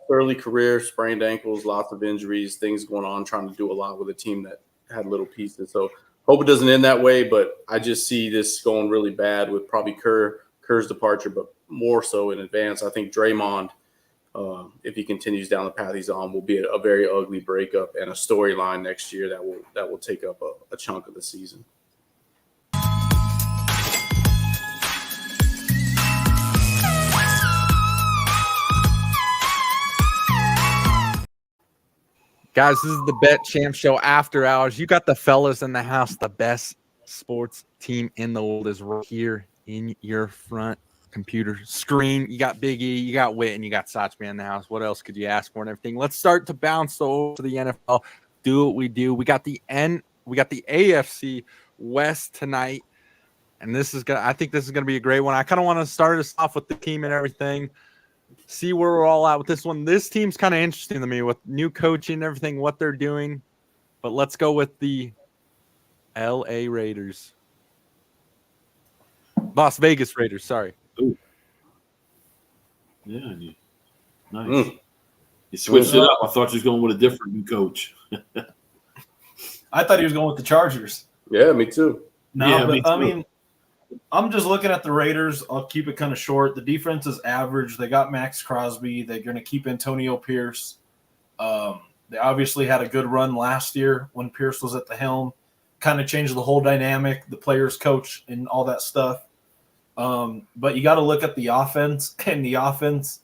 Early career, sprained ankles, lots of injuries, things going on, trying to do a lot with a team that had little pieces. So hope it doesn't end that way, but I just see this going really bad with probably Kerr's departure, but more so in advance. I think Draymond, if he continues down the path he's on, will be a very ugly breakup and a storyline next year that will take up a chunk of the season. Guys, this is the Bet Champ Show after hours. You got the fellas in the house. The best sports team in the world is right here in your front computer screen. You got Big E, you got Witt, and you got Sach in the house. What else could you ask for and everything? Let's start to bounce over to the NFL. Do what we do. We got the AFC West tonight, and I think this is gonna be a great one. I kind of want to start us off with the team and everything. See where we're all at with this one. This team's kind of interesting to me with new coaching and everything, what they're doing. But let's go with the LA Raiders. Las Vegas Raiders, sorry. Ooh. Yeah, nice. You switched it up. I thought you was going with a different new coach. I thought he was going with the Chargers. Yeah, me too. No, but I mean, I'm just looking at the Raiders. I'll keep it kind of short. The defense is average. They got Max Crosby. They're going to keep Antonio Pierce. They obviously had a good run last year when Pierce was at the helm. Kind of changed the whole dynamic, the players, coach, and all that stuff. But you got to look at the offense, and the offense,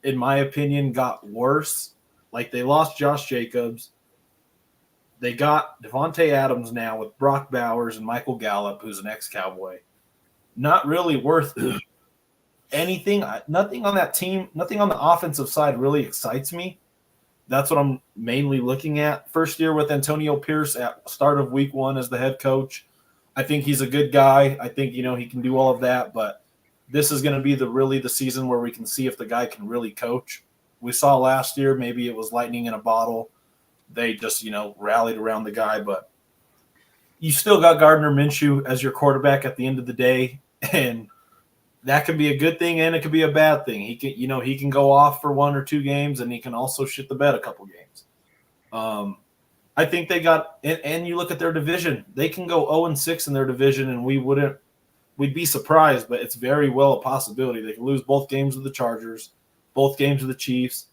in my opinion, got worse. Like, they lost Josh Jacobs. They got Devontae Adams now with Brock Bowers and Michael Gallup, who's an ex-Cowboy. Not really worth anything. Nothing on that team, nothing on the offensive side really excites me. That's what I'm mainly looking at. First year with Antonio Pierce at start of week 1 as the head coach. I think he's a good guy. I think, he can do all of that, but this is going to be the season where we can see if the guy can really coach. We saw last year, maybe it was lightning in a bottle. They just, rallied around the guy, but you still got Gardner Minshew as your quarterback at the end of the day, and that could be a good thing and it could be a bad thing. He can go off for 1 or 2 games, and he can also shit the bed a couple games. I think they got, and you look at their division, they can go 0-6 in their division, and we'd be surprised, but it's very well a possibility. They can lose both games with the Chargers, both games with the Chiefs.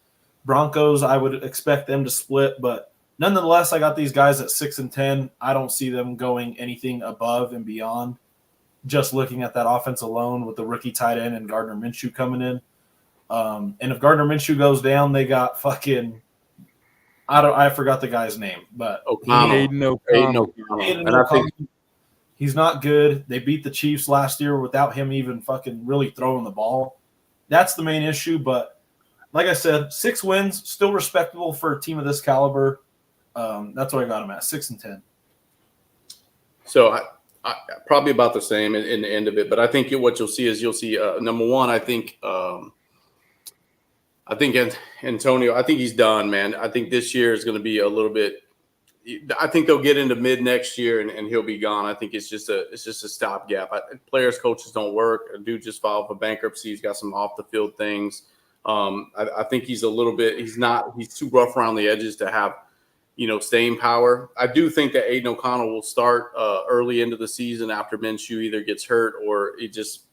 Broncos, I would expect them to split, but nonetheless, I got these guys at 6-10. I don't see them going anything above and beyond. Just looking at that offense alone with the rookie tight end and Gardner Minshew coming in. And if Gardner Minshew goes down, they got fucking I forgot the guy's name, but Aiden O'Connell. He's not good. They beat the Chiefs last year without him even fucking really throwing the ball. That's the main issue, but like I said, 6 wins, still respectable for a team of this caliber. That's what I got them at, 6-10. So I probably about the same in the end of it, but I think what you'll see is number one. I think Antonio. I think he's done, man. I think this year is going to be a little bit I think they'll get into mid next year and he'll be gone. I think it's just a stopgap. Players, coaches don't work. A dude just filed for bankruptcy. He's got some off the field things. I think he's he's too rough around the edges to have, staying power. I do think that Aiden O'Connell will start early into the season after Minshew either gets hurt or he just,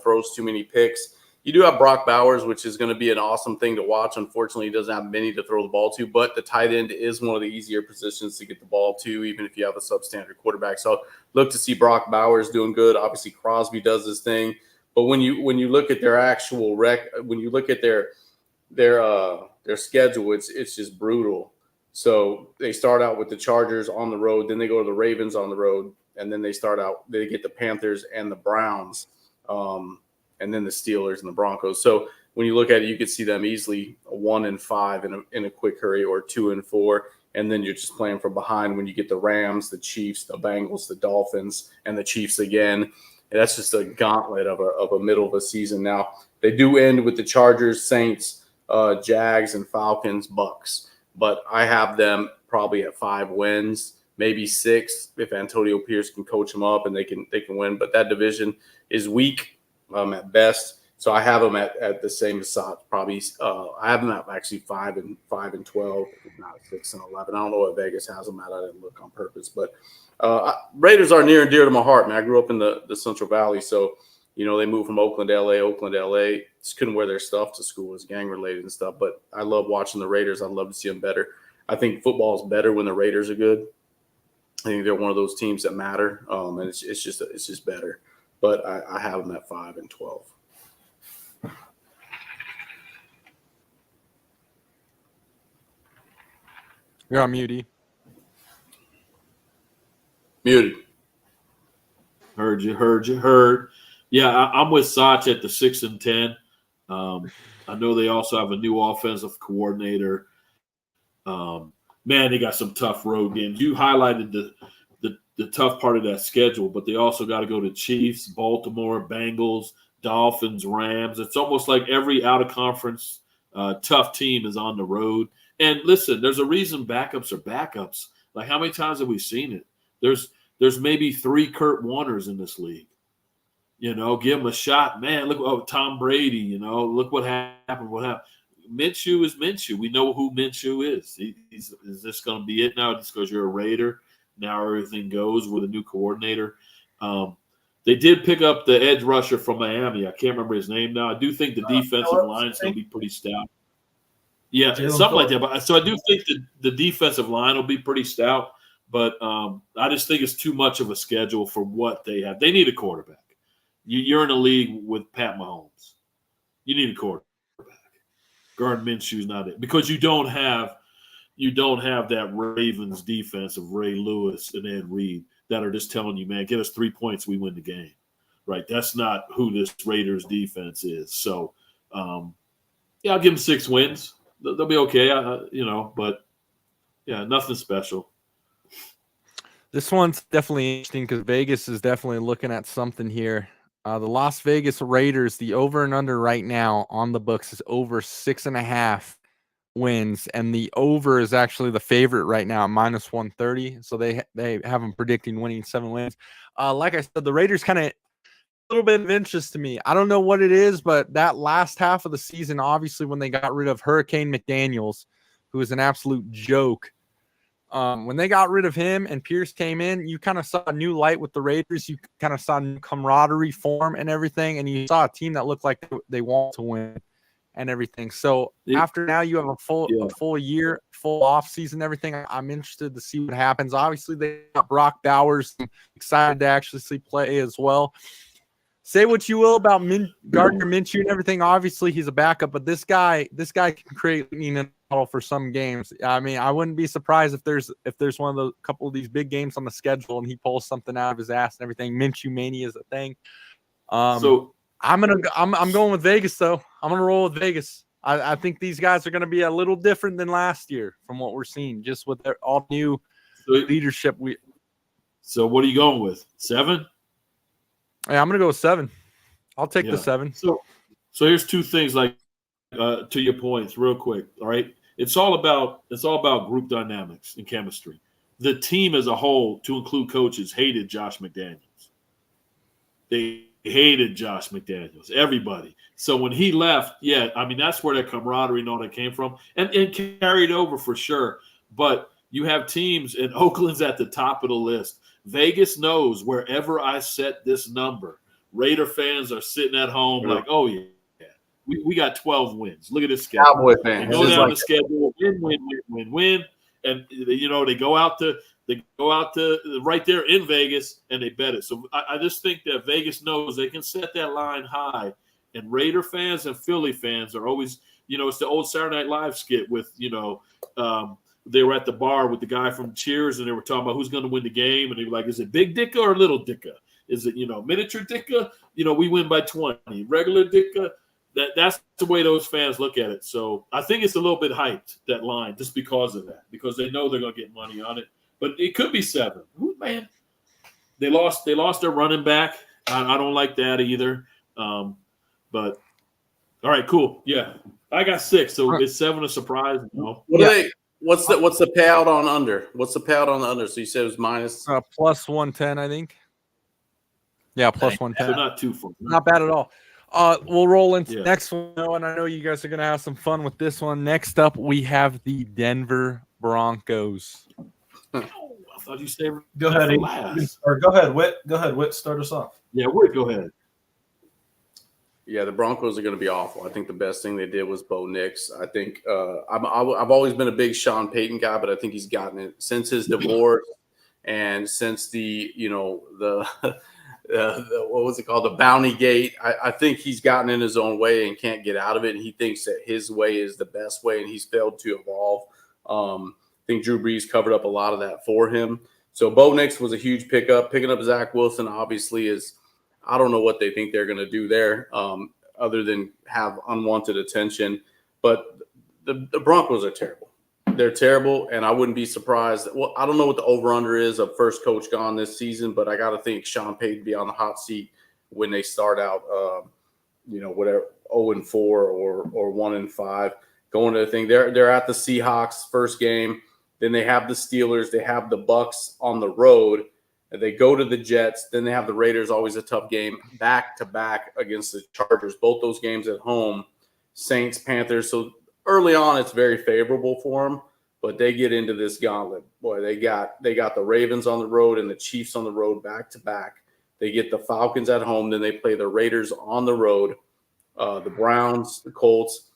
throws too many picks. You do have Brock Bowers, which is going to be an awesome thing to watch. Unfortunately, he doesn't have many to throw the ball to, but the tight end is one of the easier positions to get the ball to, even if you have a substandard quarterback. So look to see Brock Bowers doing good. Obviously, Crosby does his thing. But when you look at their actual when you look at their schedule, it's just brutal. So they start out with the Chargers on the road, then they go to the Ravens on the road, and then they get the Panthers and the Browns, and then the Steelers and the Broncos. So when you look at it, you could see them easily 1-5 in a quick hurry, or 2-4, and then you're just playing from behind when you get the Rams, the Chiefs, the Bengals, the Dolphins, and the Chiefs again. And that's just a gauntlet of a middle of a season. Now they do end with the Chargers, Saints, Jags, and Falcons, Bucks. But I have them probably at 5 wins, maybe 6 if Antonio Pierce can coach them up and they can win. But that division is weak at best. So I have them at the same as Sot. Probably I have them at actually 5-12, if not 6-11. I don't know what Vegas has them at. I didn't look on purpose, but Raiders are near and dear to my heart, man. I grew up in the Central Valley, so they moved from Oakland to LA. Just couldn't wear their stuff to school. It's gang related and stuff. But I love watching the Raiders. I'd love to see them better. I think football is better when the Raiders are good. I think they're one of those teams that matter, and it's just better. But I have them at 5-12. You're on mute. Muted. Heard you. Yeah, I'm with Sach at the 6-10. I know they also have a new offensive coordinator. Man, they got some tough road games. You highlighted the tough part of that schedule, but they also got to go to Chiefs, Baltimore, Bengals, Dolphins, Rams. It's almost like every out-of-conference tough team is on the road. And listen, there's a reason backups are backups. Like, how many times have we seen it? There's maybe 3 Kurt Warners in this league. Give him a shot. Man, look, Tom Brady, look what happened. Minshew is Minshew. We know who Minshew is. Is this going to be it now just because you're a Raider? Now everything goes with a new coordinator. They did pick up the edge rusher from Miami. I can't remember his name now. I do think the defensive line is going to be pretty stout. Yeah, something like that. But so I do think that the defensive line will be pretty stout. But I just think it's too much of a schedule for what they have. They need a quarterback. You're in a league with Pat Mahomes. You need a quarterback. Gardner Minshew's not it because you don't have that Ravens defense of Ray Lewis and Ed Reed that are just telling you, man, get us 3 points, we win the game. Right? That's not who this Raiders defense is. So, I'll give them 6 wins. They'll be okay. But yeah, nothing special. This one's definitely interesting because Vegas is definitely looking at something here. The Las Vegas Raiders, the over and under right now on the books is over 6.5 wins, and the over is actually the favorite right now at -130. So they have them predicting winning 7 wins. Like I said, the Raiders kind of a little bit of interest to me. I don't know what it is, but that last half of the season, obviously when they got rid of Hurricane McDaniels, who was an absolute joke. When they got rid of him and Pierce came in, you kind of saw a new light with the Raiders. You kind of saw new camaraderie form and everything, and you saw a team that looked like they want to win and everything. So after now, you have a full year, full off season, everything. I'm interested to see what happens. Obviously, they got Brock Bowers. I'm excited to actually see play as well. Say what you will about Gardner Minshew and everything. Obviously, he's a backup, but this guy can create for some games. I mean, I wouldn't be surprised if there's one of those couple of these big games on the schedule and he pulls something out of his ass and everything. Minshew mania is a thing. So I'm going with Vegas though. I'm gonna roll with Vegas. I think these guys are gonna be a little different than last year from what we're seeing, just with their all new leadership. So what are you going with? 7? Yeah, I'm gonna go with 7. I'll take the 7. So here's 2 things, like to your points, real quick. All right, it's all about group dynamics and chemistry. the team as a whole, to include coaches, hated Josh McDaniels. They hated Josh McDaniels, everybody. So when he left, that's where that camaraderie and all that came from, and carried over for sure. But you have teams, and Oakland's at the top of the list. Vegas knows wherever I set this number, Raider fans are sitting at home like, oh, yeah, we got 12 wins. Look at this schedule. Cowboy fans. They go down the schedule, win. And, they go out to right there in Vegas, and they bet it. So I just think that Vegas knows they can set that line high. And Raider fans and Philly fans are always, it's the old Saturday Night Live skit with, they were at the bar with the guy from Cheers, and they were talking about who's going to win the game. And they were like, is it Big Dicka or Little Dicka? Is it, miniature Dicka? We win by 20. Regular Dicka? That's the way those fans look at it. So I think it's a little bit hyped, that line, just because of that, because they know they're going to get money on it. But it could be 7. Ooh, man, they lost their running back. I don't like that either. But all right, cool. Yeah, I got 6. So is 7 a surprise? No. What's the payout on under? What's the payout on the under? So you said it was minus plus 110, I think. Yeah, plus 110. So not too far. Not bad at all. We'll roll into next one, and I know you guys are going to have some fun with this one. Next up, we have the Denver Broncos. I thought you said go ahead, or go ahead, Whit. Go ahead, Whit. Start us off. Yeah, Whit, go ahead. Yeah, the Broncos are going to be awful. I think the best thing they did was Bo Nix. I think I've always been a big Sean Payton guy, but I think he's gotten it since his divorce and since the what was it called? The Bounty Gate. I think he's gotten in his own way and can't get out of it. And he thinks that his way is the best way, and he's failed to evolve. I think Drew Brees covered up a lot of that for him. So Bo Nix was a huge pickup. Picking up Zach Wilson obviously is, I don't know what they think they're going to do there other than have unwanted attention. But the Broncos are terrible. They're terrible, and I wouldn't be surprised. Well, I don't know what the over-under is of first coach gone this season, but I got to think Sean Payton be on the hot seat when they start out, whatever, 0-4 or 1-5, going to the thing. They're at the Seahawks first game. Then they have the Steelers. They have the Bucks on the road. And they go to the Jets. Then they have the Raiders, always a tough game, back-to-back against the Chargers. Both those games at home, Saints, Panthers. So early on, it's very favorable for them, but they get into this gauntlet. Boy, they got the Ravens on the road and the Chiefs on the road back-to-back. They get the Falcons at home. Then they play the Raiders on the road, the Browns, the Colts.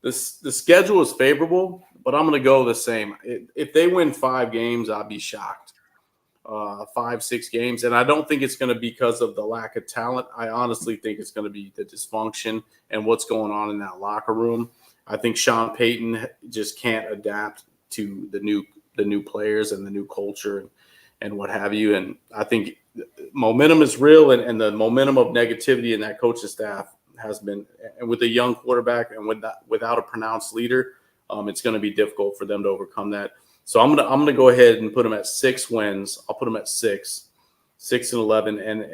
The schedule is favorable, but I'm going to go the same. If they win 5 games, I'd be shocked. 5-6 games. And I don't think it's going to be because of the lack of talent. I honestly think it's going to be the dysfunction and what's going on in that locker room. I think Sean Payton just can't adapt to the new players and the new culture and what have you. And I think momentum is real, and the momentum of negativity in that coaching staff has been, and with a young quarterback and without a pronounced leader, it's going to be difficult for them to overcome that. So I'm gonna go ahead and put them at 6 wins. I'll put them at 6-11,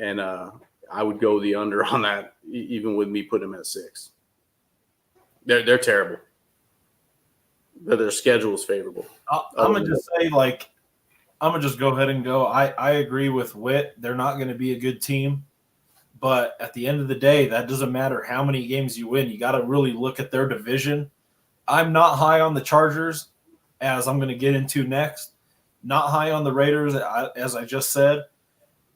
and I would go the under on that, even with me putting them at 6. They're terrible. But their schedule is favorable. I'm gonna just say, I'm gonna just go ahead and go. I agree with Whit. They're not going to be a good team, but at the end of the day, that doesn't matter how many games you win. You got to really look at their division. I'm not high on the Chargers, as I'm going to get into next. Not high on the Raiders, as I just said.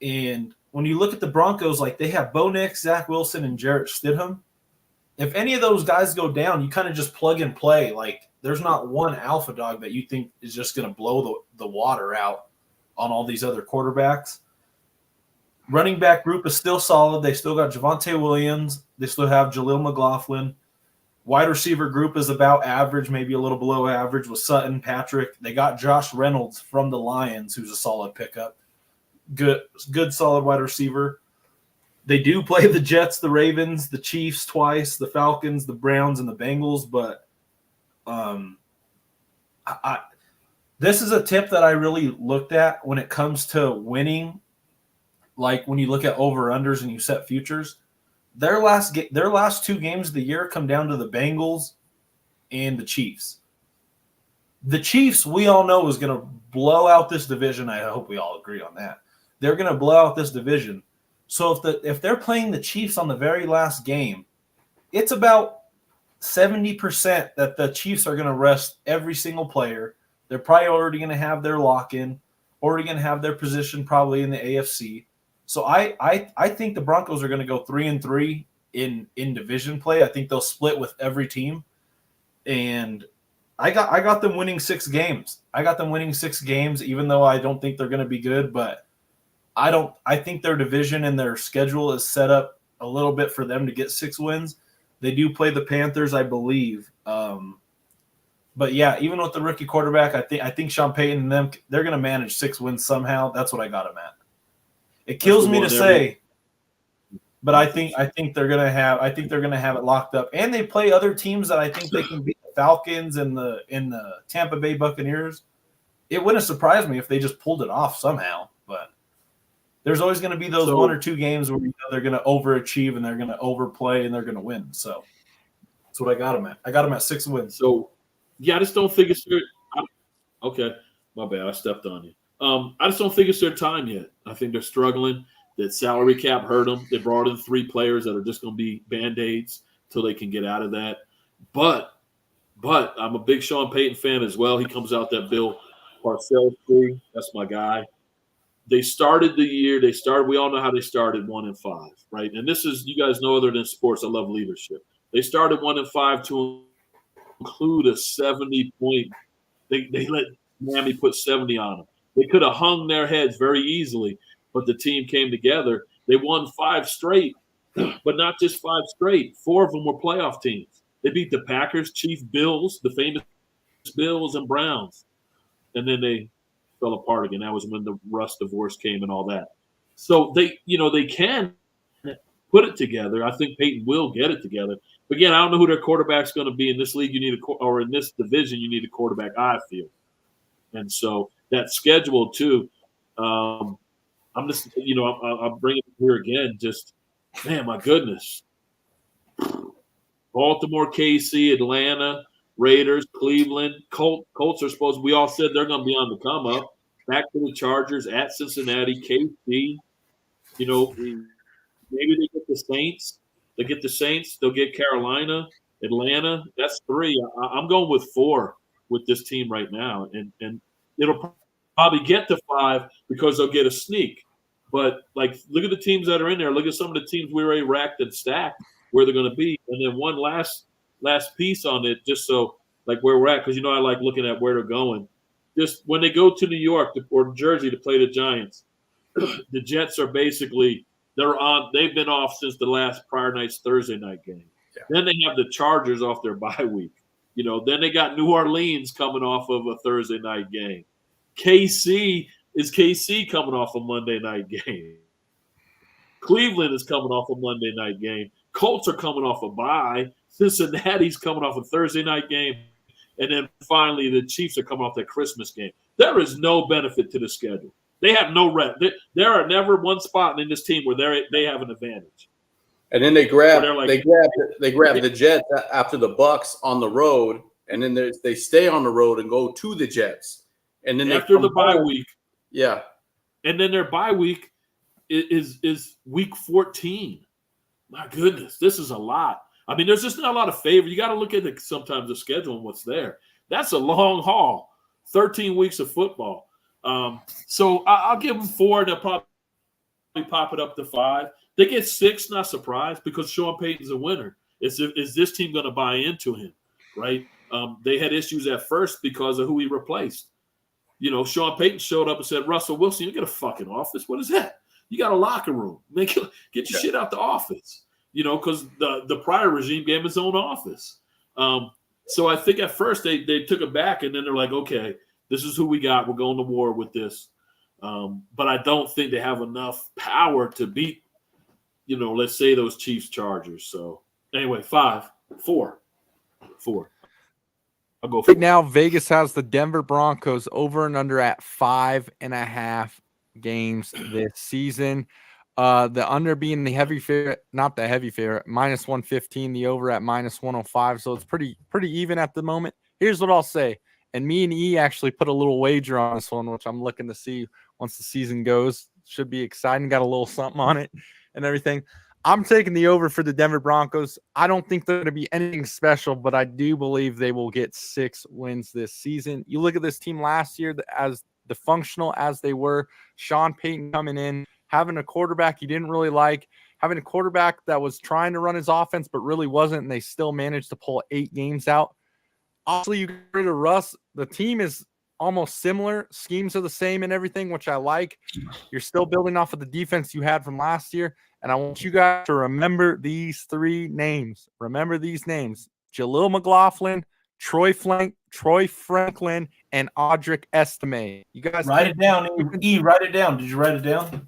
And when you look at the Broncos, they have Bo Nix, Zach Wilson, and Jarrett Stidham. If any of those guys go down, you kind of just plug and play. There's not one alpha dog that you think is just going to blow the water out on all these other quarterbacks. Running back group is still solid. They still got Javonte Williams. They still have Jaleel McLaughlin. Wide receiver group is about average, maybe a little below average with Sutton, Patrick. They got Josh Reynolds from the Lions, who's a solid pickup. Good solid wide receiver. They do play the Jets, the Ravens, the Chiefs twice, the Falcons, the Browns, and the Bengals. But this is a tip that I really looked at when it comes to winning. When you look at over-unders and you set futures, their last 2 games of the year come down to the Bengals and the Chiefs. The Chiefs, we all know, is going to blow out this division. I hope we all agree on that. They're going to blow out this division. So if they're playing the Chiefs on the very last game, it's about 70% that the Chiefs are going to rest every single player. They're probably already going to have their lock-in, already going to have their position probably in the AFC. So I think the Broncos are going to go 3-3 in division play. I think they'll split with every team. And I got them winning 6 games. I got them winning 6 games, even though I don't think they're going to be good. But I think their division and their schedule is set up a little bit for them to get 6 wins. They do play the Panthers, I believe. But yeah, even with the rookie quarterback, I think Sean Payton and them, they're going to manage 6 wins somehow. That's what I got them at. It kills me to say, but I think they're going to have it locked up. And they play other teams that I think they can beat. Falcons and the Tampa Bay Buccaneers. It wouldn't surprise me if they just pulled it off somehow, but there's always going to be those 1 or 2 games where they're going to overachieve and they're going to overplay and they're going to win. So that's what I got them at. I got them at 6 wins. So yeah, I just don't think it's their okay. My bad, I stepped on you. I just don't think it's their time yet. I think they're struggling. That salary cap hurt them. They brought in 3 players that are just going to be Band-Aids till they can get out of that. But I'm a big Sean Payton fan as well. He comes out that Bill Parcells tree. That's my guy. They started the year. We all know how they started 1-5, right? And this is, you guys know, other than sports, I love leadership. They started 1-5 to include a 70-point. They let Miami put 70 on them. They could have hung their heads very easily, but the team came together. They won 5 straight, but not just 5 straight. 4 of them were playoff teams. They beat the Packers, Chiefs, Bills, the famous Bills, and Browns. And then they fell apart again. That was when the Russ divorce came and all that. So they can put it together. I think Peyton will get it together. But again, I don't know who their quarterback's going to be in this league. Or in this division, you need a quarterback, I feel. And so that schedule too. I'm just, I'll bring it here again. Just, man, my goodness. Baltimore, KC, Atlanta, Raiders, Cleveland, Colts are supposed. We all said they're going to be on the come up. Back to the Chargers, at Cincinnati, KC. Maybe they get the Saints. They'll get Carolina, Atlanta. That's 3. I'm going with 4 with this team right now, and it'll probably get to 5 because they'll get a sneak. But look at the teams that are in there. Look at some of the teams we already racked and stacked, where they're going to be. And then one last piece on it, just so where we're at, because I like looking at where they're going. Just when they go to New York or Jersey to play the Giants, the Jets are basically they've been off since the last prior night's Thursday night game. Yeah. Then they have the Chargers off their bye week. Then they got New Orleans coming off of a Thursday night game. KC coming off a Monday night game. Cleveland is coming off a Monday night game. Colts are coming off a bye. Cincinnati's coming off a Thursday night game. And then finally, the Chiefs are coming off that Christmas game. There is no benefit to the schedule. They have no rep. There are never one spot in this team where they have an advantage. And then they grab the Jets after the Bucks on the road, and then they stay on the road and go to the Jets. And then after the bye week. Yeah. And then their bye week is week 14. My goodness, this is a lot. I mean, there's just not a lot of favor. You got to look at sometimes the schedule and what's there. That's a long haul, 13 weeks of football. So I'll give them 4. They'll probably pop it up to 5. They get 6, not surprised, because Sean Payton's a winner. Is this team going to buy into him, right? They had issues at first because of who he replaced. Sean Payton showed up and said, Russell Wilson, you get a fucking office. What is that? You got a locker room. Get your shit out the office. Because the prior regime gave him his own office. So I think at first they took it back, and then they're like, okay, this is who we got. We're going to war with this. But I don't think they have enough power to beat, let's say those Chiefs Chargers. So anyway, 4. I'll go 4. Right now, Vegas has the Denver Broncos over and under at 5.5 games this season. The under being the heavy favorite, not the heavy favorite, -115, the over at -105. So it's pretty even at the moment. Here's what I'll say. And me and E actually put a little wager on this one, which I'm looking to see once the season goes. Should be exciting. Got a little something on it and everything. I'm taking the over for the Denver Broncos. I don't think they're going to be anything special, but I do believe they will get 6 wins this season. You look at this team last year, as dysfunctional as they were, Sean Payton coming in, having a quarterback you didn't really like, having a quarterback that was trying to run his offense but really wasn't, and they still managed to pull 8 games out. Obviously, you get rid of Russ. The team is almost similar. Schemes are the same and everything, which I like. You're still building off of the defense you had from last year. And I want you guys to remember these 3 names. Remember these names: Jaleel McLaughlin, Troy Franklin, and Audric Estime. You guys write it down. E, write it down. Did you write it down?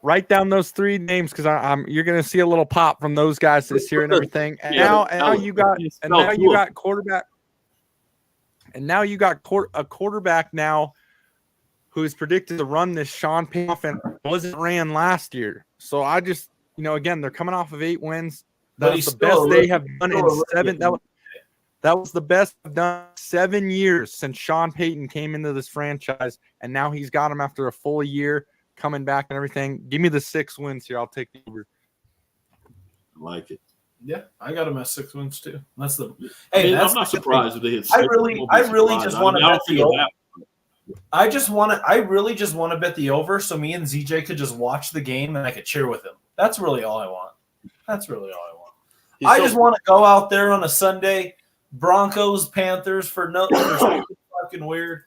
Write down those 3 names because you're going to see a little pop from those guys this year and everything. And now you got quarterback. And now you got a quarterback now who is predicted to run this Sean Payton offense wasn't ran last year. So I just, again, they're coming off of 8 wins. That's the best they have done in 7. That was the best they've done 7 years since Sean Payton came into this franchise, and now he's got him after a full year coming back and everything. Give me the 6 wins here. I'll take the over. I like it. Yeah, I got him at 6 wins too. That's the. Hey, I'm not surprised if they hit 6. I really just want to bet the over. I really just want to bet the over, so me and ZJ could just watch the game and I could cheer with him. That's really all I want. I just want to go out there on a Sunday, Broncos, Panthers for something fucking weird,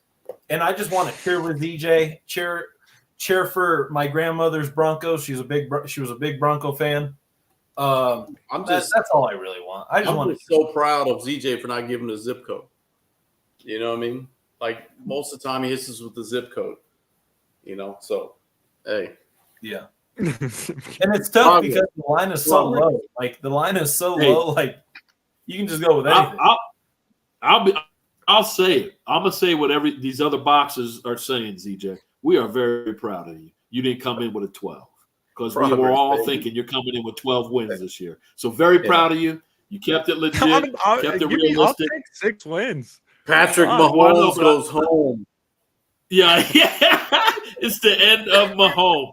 and I just want to cheer with ZJ, cheer for my grandmother's Broncos. She was a big Bronco fan. That's all I really want. I'm so proud of ZJ for not giving a zip code. You know what I mean? Like most of the time he hits us with the zip code. So hey. Yeah. And it's tough because the line is so low. Like the line is so low, like you can just go with anything. I'll say it. I'm gonna say what these other boxers are saying, ZJ. We are very proud of you. You didn't come in with a 12. Because we were all thinking you're coming in with 12 wins this year. So very proud of you. You kept it legit, kept it realistic. I'll take 6 wins. Patrick Mahomes goes home. Yeah. It's the end of Mahomes.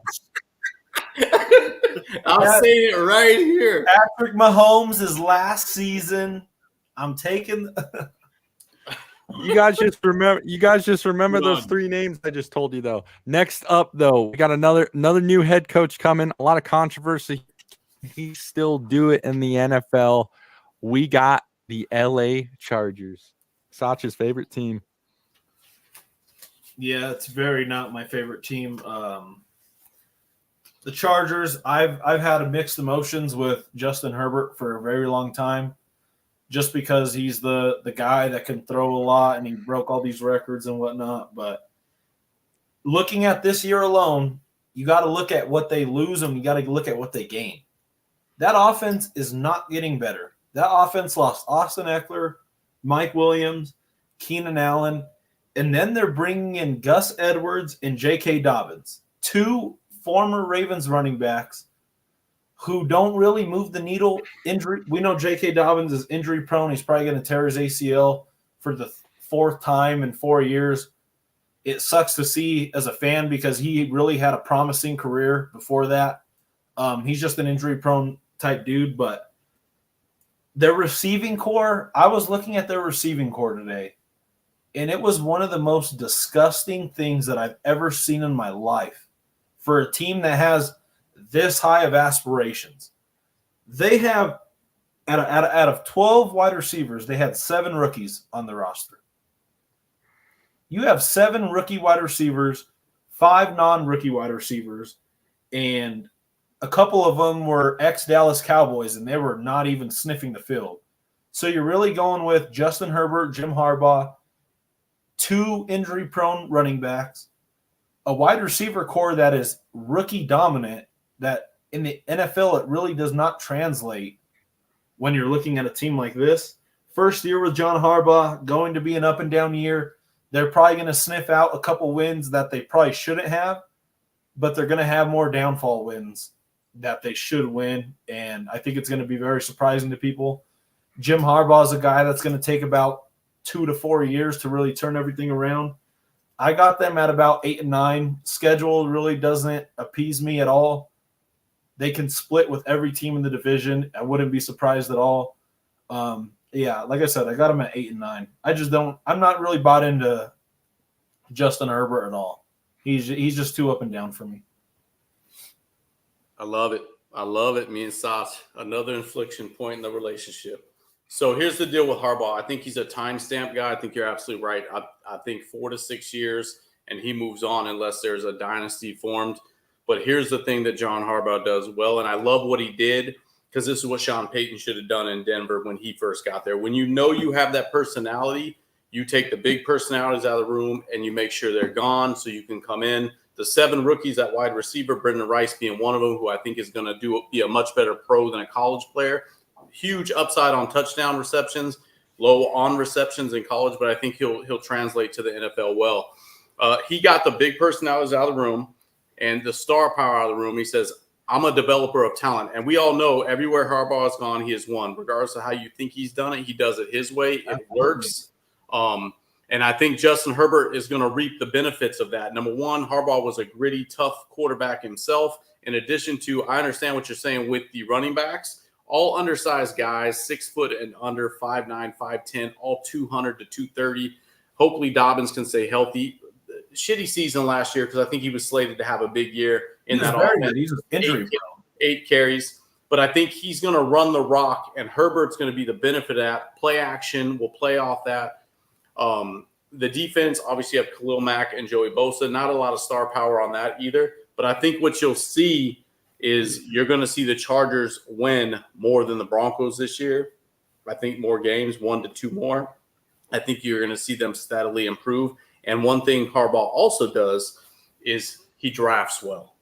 I'm saying it right here. Patrick Mahomes' last season. I'm taking. You guys just remember those 3 names I just told you, though. Next up, though, we got another new head coach coming. A lot of controversy. He still do it in the NFL. We got the LA Chargers. Sach's favorite team. Yeah, it's very not my favorite team. The Chargers, I've had mixed emotions with Justin Herbert for a very long time. Just because he's the guy that can throw a lot and he broke all these records and whatnot. But looking at this year alone, you got to look at what they lose and you got to look at what they gain. That offense is not getting better. That offense lost Austin Eckler, Mike Williams, Keenan Allen, and then they're bringing in Gus Edwards and J.K. Dobbins, 2 former Ravens running backs who don't really move the needle. Injury. We know J.K. Dobbins is injury prone. He's probably going to tear his ACL for the 4th time in 4 years. It sucks to see as a fan because he really had a promising career before that. He's just an injury prone type dude, but their receiving core, I was looking at their receiving core today, and it was one of the most disgusting things that I've ever seen in my life for a team that has this high of aspirations. They have, out of 12 wide receivers, they had 7 rookies on the roster. You have 7 rookie wide receivers, 5 non-rookie wide receivers, and a couple of them were ex-Dallas Cowboys, and they were not even sniffing the field. So you're really going with Justin Herbert, Jim Harbaugh, 2 injury-prone running backs, a wide receiver core that is rookie dominant, that in the NFL it really does not translate when you're looking at a team like this. First year with John Harbaugh, going to be an up-and-down year. They're probably going to sniff out a couple wins that they probably shouldn't have, but they're going to have more downfall wins that they should win, and I think it's going to be very surprising to people. Jim Harbaugh is a guy that's going to take about 2 to 4 years to really turn everything around. I got them at about 8 and 9. Schedule really doesn't appease me at all. They can split with every team in the division. I wouldn't be surprised at all. Yeah, like I said, I got them at 8 and 9. I'm not really bought into Justin Herbert at all. He's just too up and down for me. I love it. I love it. Me and Sas, another inflection point in the relationship. So here's the deal with Harbaugh. I think he's a timestamp guy. I think you're absolutely right. I think 4 to 6 years, and he moves on unless there's a dynasty formed. But here's the thing that John Harbaugh does well, and I love what he did because this is what Sean Payton should have done in Denver when he first got there. When you know you have that personality, you take the big personalities out of the room and you make sure they're gone so you can come in. The 7 rookies at wide receiver, Brendan Rice being one of them, who I think is going to be a much better pro than a college player. Huge upside on touchdown receptions, low on receptions in college, but I think he'll translate to the NFL well. He got the big personalities out of the room and the star power out of the room. He says, I'm a developer of talent. And we all know everywhere Harbaugh has gone, he has won. Regardless of how you think he's done it, he does it his way. It works. And I think Justin Herbert is going to reap the benefits of that. Number one, Harbaugh was a gritty, tough quarterback himself. In addition to, I understand what you're saying with the running backs. All undersized guys, 6 foot and under, 5'9", 5'10", all 200 to 230. Hopefully Dobbins can stay healthy. Shitty season last year because I think he was slated to have a big year in that offense. He's injury prone. 8 carries. But I think he's going to run the rock, and Herbert's going to be the benefit of that. Play action will play off that. The defense, obviously, you have Khalil Mack and Joey Bosa. Not a lot of star power on that either. But I think what you'll see is you're going to see the Chargers win more than the Broncos this year. I think more games, 1 to 2 more. I think you're going to see them steadily improve. And one thing Harbaugh also does is he drafts well.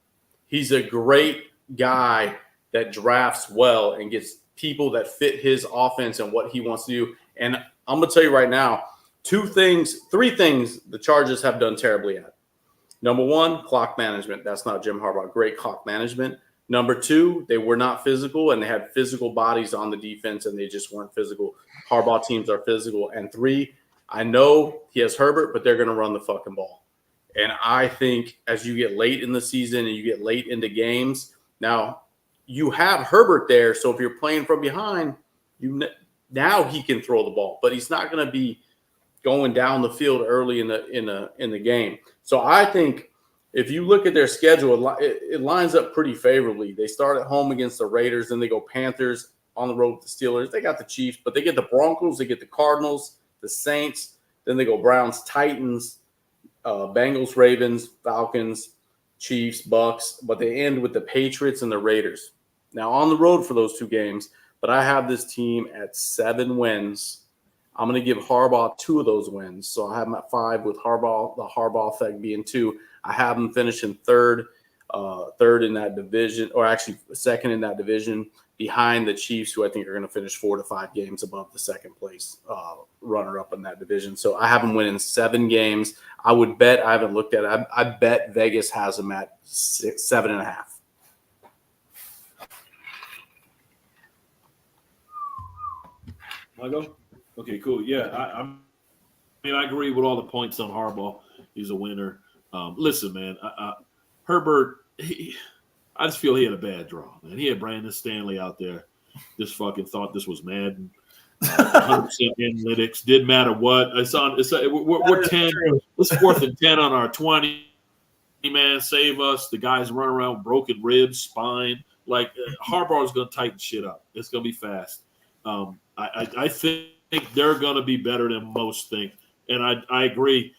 He's a great guy that drafts well and gets people that fit his offense and what he wants to do. And I'm going to tell you right now, 3 things the Chargers have done terribly at. Number 1, clock management. That's not Jim Harbaugh. Great clock management. Number 2, they were not physical, and they had physical bodies on the defense, and they just weren't physical. Harbaugh teams are physical. And 3, I know he has Herbert, but they're going to run the fucking ball. And I think as you get late in the season and you get late into games, now you have Herbert there, so if you're playing from behind, now he can throw the ball, but he's not going to be going down the field early in the game. So I think if you look at their schedule, it lines up pretty favorably. They start at home against the Raiders, then they go Panthers, on the road with the Steelers. They got the Chiefs, but they get the Broncos, they get the Cardinals, the Saints, then they go Browns, Titans, Bengals, Ravens, Falcons, Chiefs, Bucks, but they end with the Patriots and the Raiders. Now on the road for those 2 games, but I have this team at 7 wins. I'm going to give Harbaugh 2 of those wins. So I have them at 5 with Harbaugh, the Harbaugh effect being 2. I have them finishing third in that division, or actually second in that division behind the Chiefs, who I think are going to finish 4 to 5 games above the second place runner-up in that division. So I have them winning 7 games. I would bet, I haven't looked at it, I bet Vegas has them at 7.5. I go? Okay, cool. Yeah, I mean, I agree with all the points on Harbaugh. He's a winner. Listen, man, Herbert, I just feel he had a bad draw, man. He had Brandon Stanley out there. Just fucking thought this was Madden. 100% analytics. Didn't matter what. We're 10. It's 4th and 10 on our 20. Man, save us. The guys running around with broken ribs, spine. Like, Harbaugh is going to tighten shit up. It's going to be fast. I think they're going to be better than most think. And I agree.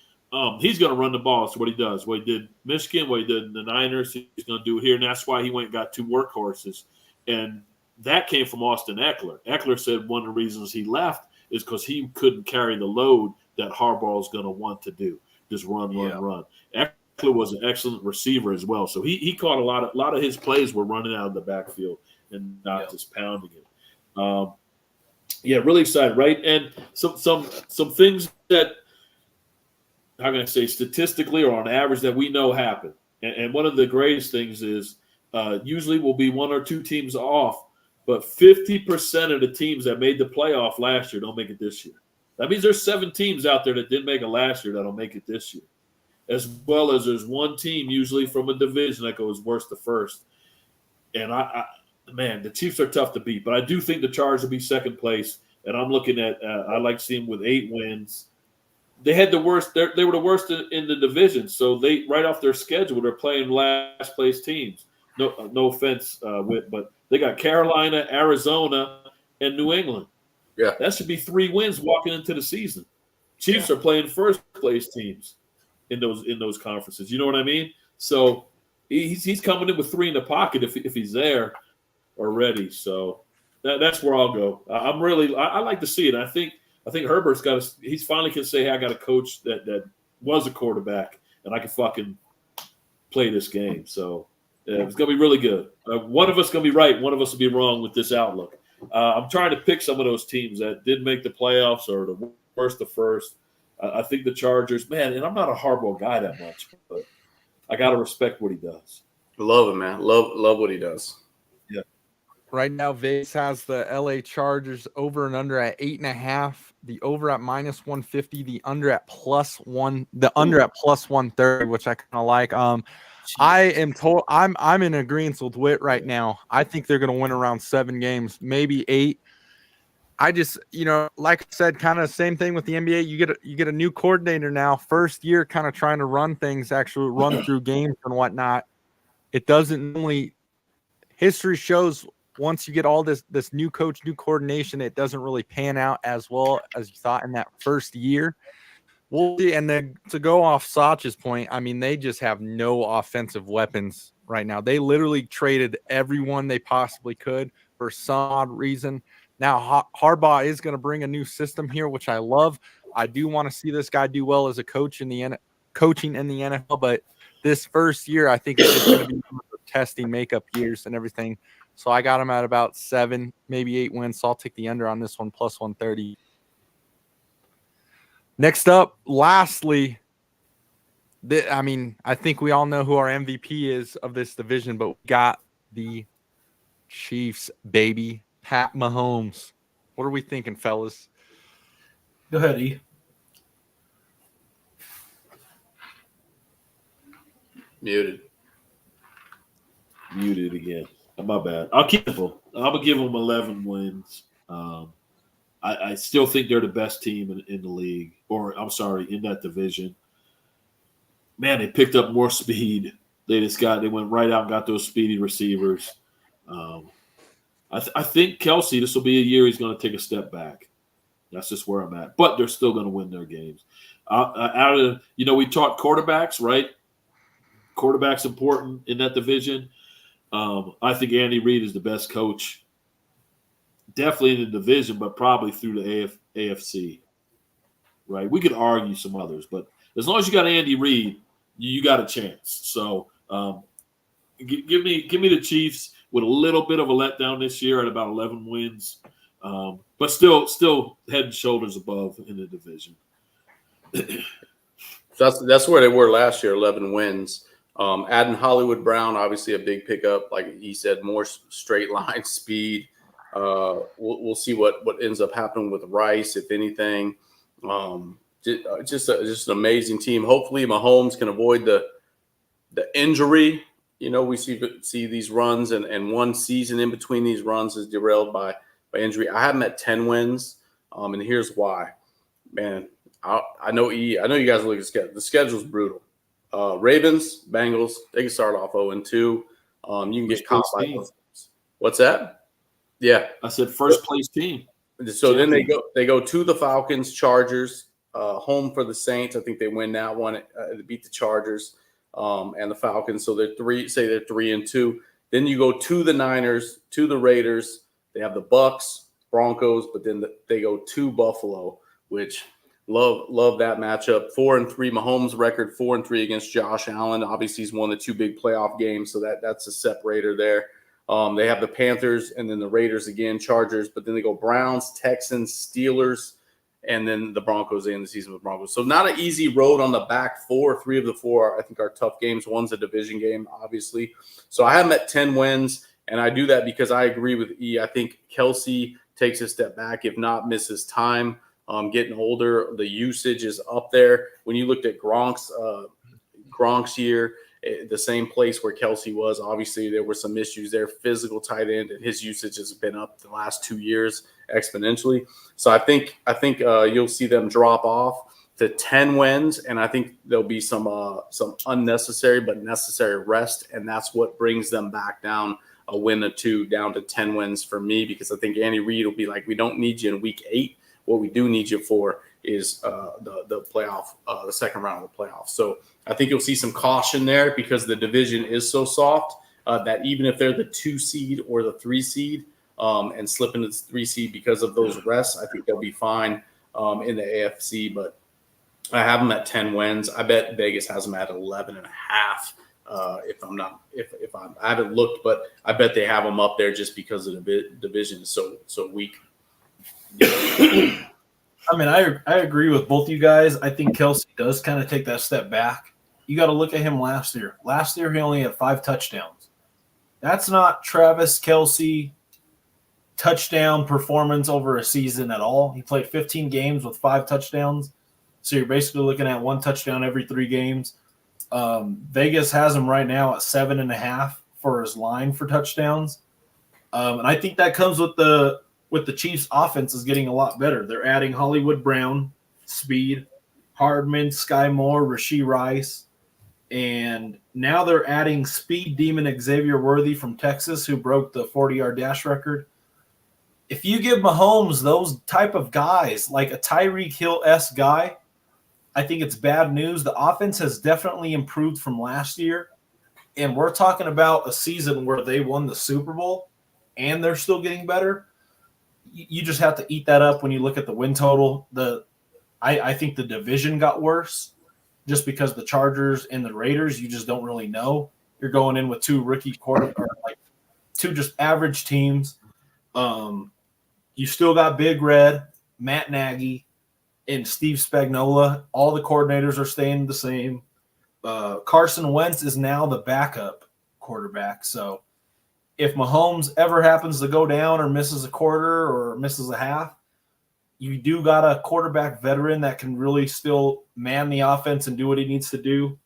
He's going to run the ball. That's what he does. What he did Michigan, what he did in the Niners, he's going to do here. And that's why he went and got 2 workhorses. And that came from Austin Eckler. Eckler said one of the reasons he left is because he couldn't carry the load that Harbaugh is going to want to do. Just run. Eckler was an excellent receiver as well. So he caught a lot of his plays were running out of the backfield and not just pounding it. Really excited, right? And some things that, how can I say, statistically or on average that we know happen. And one of the greatest things is usually will be 1 or 2 teams off, but 50% of the teams that made the playoff last year don't make it this year. That means there's 7 teams out there that didn't make it last year that'll make it this year, as well as there's one team usually from a division that goes worst to first. And man, the Chiefs are tough to beat, but I do think the Chargers will be second place. And I'm looking at I like seeing with 8 wins. They had the worst. They were the worst in the division. So they right off their schedule, they're playing last place teams. No offense, but they got Carolina, Arizona, and New England. Yeah, that should be 3 wins walking into the season. Chiefs are playing first place teams in those conferences. You know what I mean? So he's coming in with 3 in the pocket if he's there already. So that's where I'll go. I like to see it. I think Herbert's he's finally can say, hey, I got a coach that was a quarterback and I can fucking play this game. So it's going to be really good. One of us going to be right. One of us will be wrong with this outlook. I'm trying to pick some of those teams that did make the playoffs or the worst to first. I think the Chargers, man, and I'm not a Harbaugh guy that much, but I got to respect what he does. Love him, man. Love what he does. Yeah. Right now, Vegas has the LA Chargers over and under at 8.5, the over at -150, the under at +1, the under at +130, which I kind of like. I am told I'm in agreement with Witt right now. I think they're going to win around 7 games, maybe 8. I just, like I said, kind of same thing with the NBA. You get a new coordinator now, first year, kind of trying to run things, actually run through games and whatnot. It doesn't normally. History shows once you get all this new coach, new coordination, it doesn't really pan out as well as you thought in that first year. We'll see. And then to go off Sach's point, I mean, they just have no offensive weapons right now. They literally traded everyone they possibly could for some odd reason. Now, Harbaugh is going to bring a new system here, which I love. I do want to see this guy do well as a coach coaching in the NFL, but this first year, I think it's just going to be testing makeup years and everything. So I got him at about 7, maybe 8 wins. So I'll take the under on this one, +130. Next up, lastly, I think we all know who our MVP is of this division, but we got the Chiefs, baby, Pat Mahomes. What are we thinking, fellas? Go ahead, E. Muted again. My bad. I'll keep them. I'm gonna give them 11 wins. I still think they're the best team in the league, or I'm sorry, in that division. Man, they picked up more speed. They went right out and got those speedy receivers. I think Kelsey, this will be a year he's going to take a step back. That's just where I'm at. But they're still going to win their games. We taught quarterbacks, right? Quarterback's important in that division. I think Andy Reid is the best coach, definitely in the division, but probably through the AFC. Right? We could argue some others, but as long as you got Andy Reid, you got a chance. So give me the Chiefs with a little bit of a letdown this year at about 11 wins, but still head and shoulders above in the division. That's where they were last year, 11 wins. Adding Hollywood Brown, obviously a big pickup. Like he said, more straight line speed. We'll see what ends up happening with Rice, if anything. Just an amazing team. Hopefully Mahomes can avoid the injury. We see these runs and one season in between these runs is derailed by injury. I have him at 10 wins, and here's why. Man, I know you guys look at the schedule. The schedule's brutal. Ravens, Bengals, they can start off 0-2. You can get caught by those. What's that? Yeah, I said first place team. So then they go to the Falcons, Chargers, home for the Saints. I think they win that one. They beat the Chargers and the Falcons. So they're 3-2. Then you go to the Niners, to the Raiders. They have the Bucks, Broncos, but then they go to Buffalo, which love that matchup. 4-3 Mahomes record, 4-3 against Josh Allen. Obviously, he's won the 2 big playoff games, so that's a separator there. They have the Panthers and then the Raiders again, Chargers, but then they go Browns, Texans, Steelers, and then the Broncos in the season with Broncos. So not an easy road on the back 4. 3 of the 4 I think are tough games. One's a division game, obviously. So I have them at 10 wins, and I do that because I agree with E. I think Kelsey takes a step back, if not misses time. getting older. The usage is up there. When you looked at Gronk's year, the same place where Kelsey was, obviously there were some issues there. Physical tight end, and his usage has been up the last 2 years exponentially. So I think you'll see them drop off to 10 wins, and I think there'll be some unnecessary but necessary rest, and that's what brings them back down a win or two down to 10 wins for me, because I think Andy Reid will be like, we don't need you in week 8. What we do need you for is the playoff, the second round of the playoffs. So I think you'll see some caution there because the division is so soft that even if they're the 2 seed or the 3 seed and slip into the 3 seed because of those rests, I think they'll be fine in the AFC. But I have them at 10 wins. I bet Vegas has them at 11 and a half. I haven't looked, but I bet they have them up there just because of the division is so weak. I mean, I agree with both you guys. I think Kelsey does kind of take that step back. You got to look at him last year. Last year, he only had 5 touchdowns. That's not Travis Kelsey touchdown performance over a season at all. He played 15 games with 5 touchdowns. So you're basically looking at 1 touchdown every 3 games. Vegas has him right now at 7.5 for his line for touchdowns. And I think that comes with the Chiefs' offense is getting a lot better. They're adding Hollywood Brown, speed, Hardman, Sky Moore, Rashee Rice, and now they're adding speed demon Xavier Worthy from Texas, who broke the 40-yard dash record. If you give Mahomes those type of guys, like a Tyreek Hill-esque guy, I think it's bad news. The offense has definitely improved from last year, and we're talking about a season where they won the Super Bowl, and they're still getting better. You just have to eat that up when you look at the win total. I think the division got worse just because the Chargers and the Raiders, you just don't really know. You're going in with 2 rookie quarterbacks, like 2 just average teams. You still got Big Red, Matt Nagy, and Steve Spagnuolo. All the coordinators are staying the same. Carson Wentz is now the backup quarterback. So if Mahomes ever happens to go down or misses a quarter or misses a half, you do got a quarterback veteran that can really still man the offense and do what he needs to do.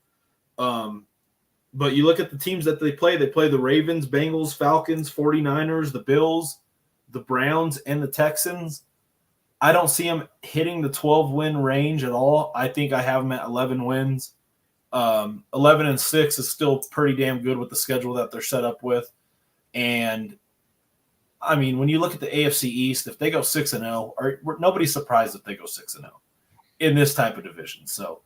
But you look at the teams that they play the Ravens, Bengals, Falcons, 49ers, the Bills, the Browns, and the Texans. I don't see them hitting the 12-win range at all. I think I have them at 11 wins. 11-6 is still pretty damn good with the schedule that they're set up with. And, I mean, when you look at the AFC East, if they go 6-0, nobody's surprised if they go 6-0 in this type of division. So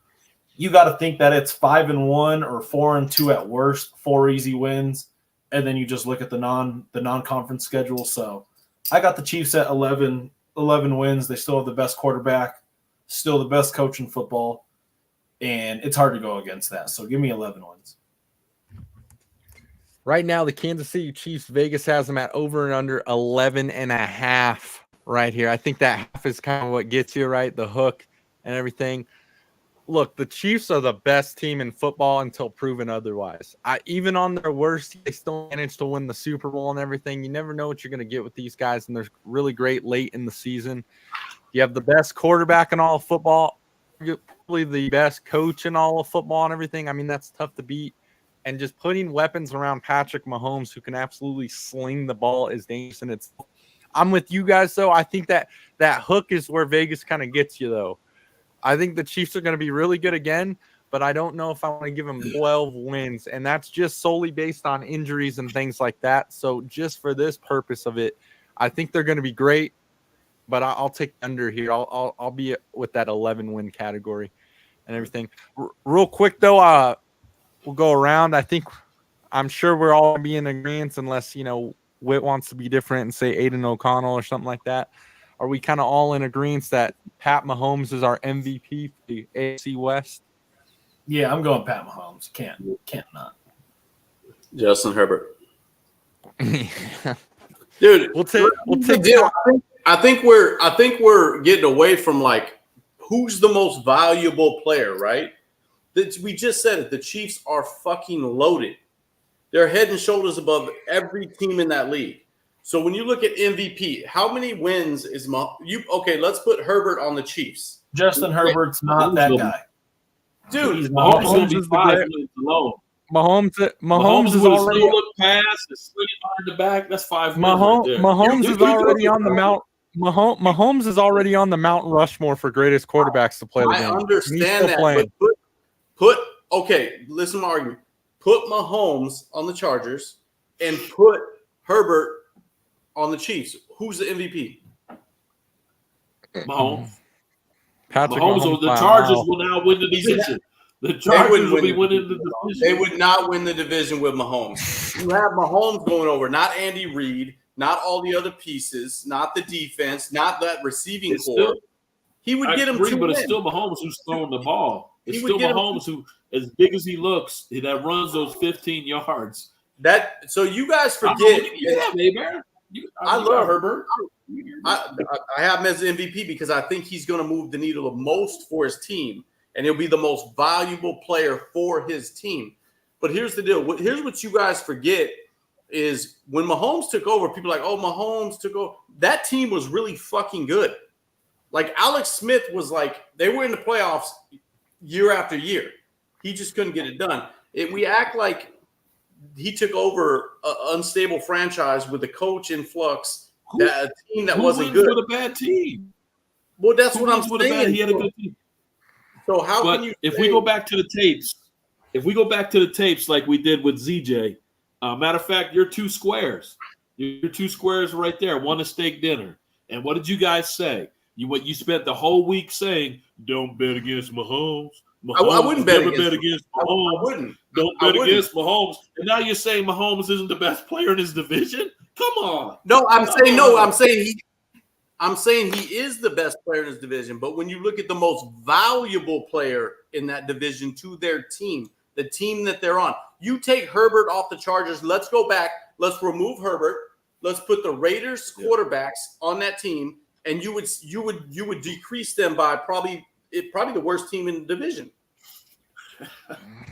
you got to think that it's 5-1 or 4-2 at worst, 4 easy wins, and then you just look at the non-conference schedule. So I got the Chiefs at 11 wins. They still have the best quarterback, still the best coach in football, and it's hard to go against that. So give me 11 wins. Right now, the Kansas City Chiefs, Vegas has them at over and under 11.5 right here. I think that half is kind of what gets you, right? The hook and everything. Look, the Chiefs are the best team in football until proven otherwise. Even on their worst, they still managed to win the Super Bowl and everything. You never know what you're going to get with these guys, and they're really great late in the season. You have the best quarterback in all of football, arguably the best coach in all of football and everything. I mean, that's tough to beat. And just putting weapons around Patrick Mahomes, who can absolutely sling the ball, is dangerous. And I'm with you guys, though. I think that hook is where Vegas kind of gets you, though. I think the Chiefs are going to be really good again, but I don't know if I want to give them 12 wins. And that's just solely based on injuries and things like that. So just for this purpose of it, I think they're going to be great, but I'll take under here. I'll be with that 11-win category and everything. Real quick, though, we'll go around. I'm sure we're all be in agreement unless, Witt wants to be different and say Aiden O'Connell or something like that. Are we kind of all in agreement that Pat Mahomes is our MVP for the AFC West? Yeah, I'm going Pat Mahomes. Can't not. Justin Herbert. Dude, we'll take I think we're getting away from like who's the most valuable player, right? We just said it. The Chiefs are fucking loaded. They're head and shoulders above every team in that league. So when you look at MVP, how many wins is okay, let's put Herbert on the Chiefs. Justin Herbert's not that guy. Dude, He's Mahomes not. will be 5 wins alone. Mahomes is with already a slow look pass, a sling behind the back. That's 5 wins right there. Mahomes is already on the Mount. Mahomes is already on the Mount Rushmore for greatest quarterbacks to play the game. I understand that, but okay, listen to my argument. Put Mahomes on the Chargers and put Herbert on the Chiefs. Who's the MVP? Mahomes. Patrick Mahomes. The Chargers will now win the division. The Chargers will be winning the division. They would not win the division with Mahomes. You have Mahomes going over, not Andy Reid, not all the other pieces, not the defense, not that receiving core. He would get him to but win. it's still Mahomes who's throwing the ball. It's still Mahomes who, as big as he looks, that runs those 15 yards. So you guys forget. I love Herbert. I have him as MVP because I think he's going to move the needle the most for his team, and he'll be the most valuable player for his team. But here's the deal. Here's what you guys forget is when Mahomes took over, people are like, oh, Mahomes took over. That team was really fucking good. Like Alex Smith was like, they were in the playoffs year after year. He just couldn't get it done. We act like he took over an unstable franchise with a coach in flux, a team that wasn't good. With a bad team. Well, that's what I'm saying. He had a good team. So if we go back to the tapes, like we did with ZJ, matter of fact, you're 2 squares. You're 2 squares right there. One a steak dinner. And what did you guys say? You spent the whole week saying, "Don't bet against Mahomes." I wouldn't bet against Mahomes. I wouldn't. Don't bet against Mahomes. And now you're saying Mahomes isn't the best player in his division? Come on. No, I'm saying no. I'm saying he is the best player in his division. But when you look at the most valuable player in that division to their team, the team that they're on, you take Herbert off the Chargers. Let's go back. Let's remove Herbert. Let's put the Raiders quarterbacks on that team, and you would decrease them by probably the worst team in the division.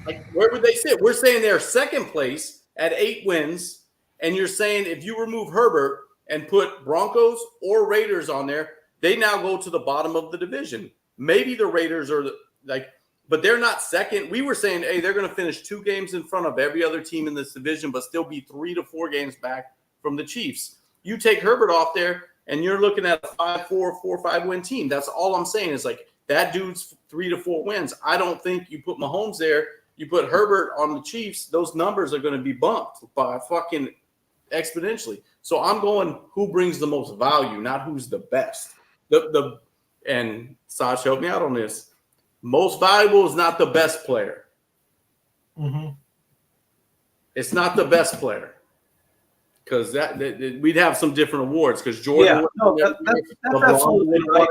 Like, where would they sit? We're saying they're second place at 8 wins, and you're saying if you remove Herbert and put Broncos or Raiders on there, they now go to the bottom of the division. Maybe the Raiders are but they're not second. We were saying, hey, they're going to finish 2 games in front of every other team in this division, but still be 3 to 4 games back from the Chiefs. You take Herbert off there, and you're looking at a 5-4, 4-5 win team. That's all I'm saying is like that dude's 3 to 4 wins. I don't think you put Mahomes there. You put Herbert on the Chiefs, those numbers are going to be bumped by fucking exponentially. So I'm going who brings the most value, not who's the best. And Saj, help me out on this. Most valuable is not the best player. Mm-hmm. It's not the best player. Because we'd have some different awards. Because Jordan, that's absolutely right.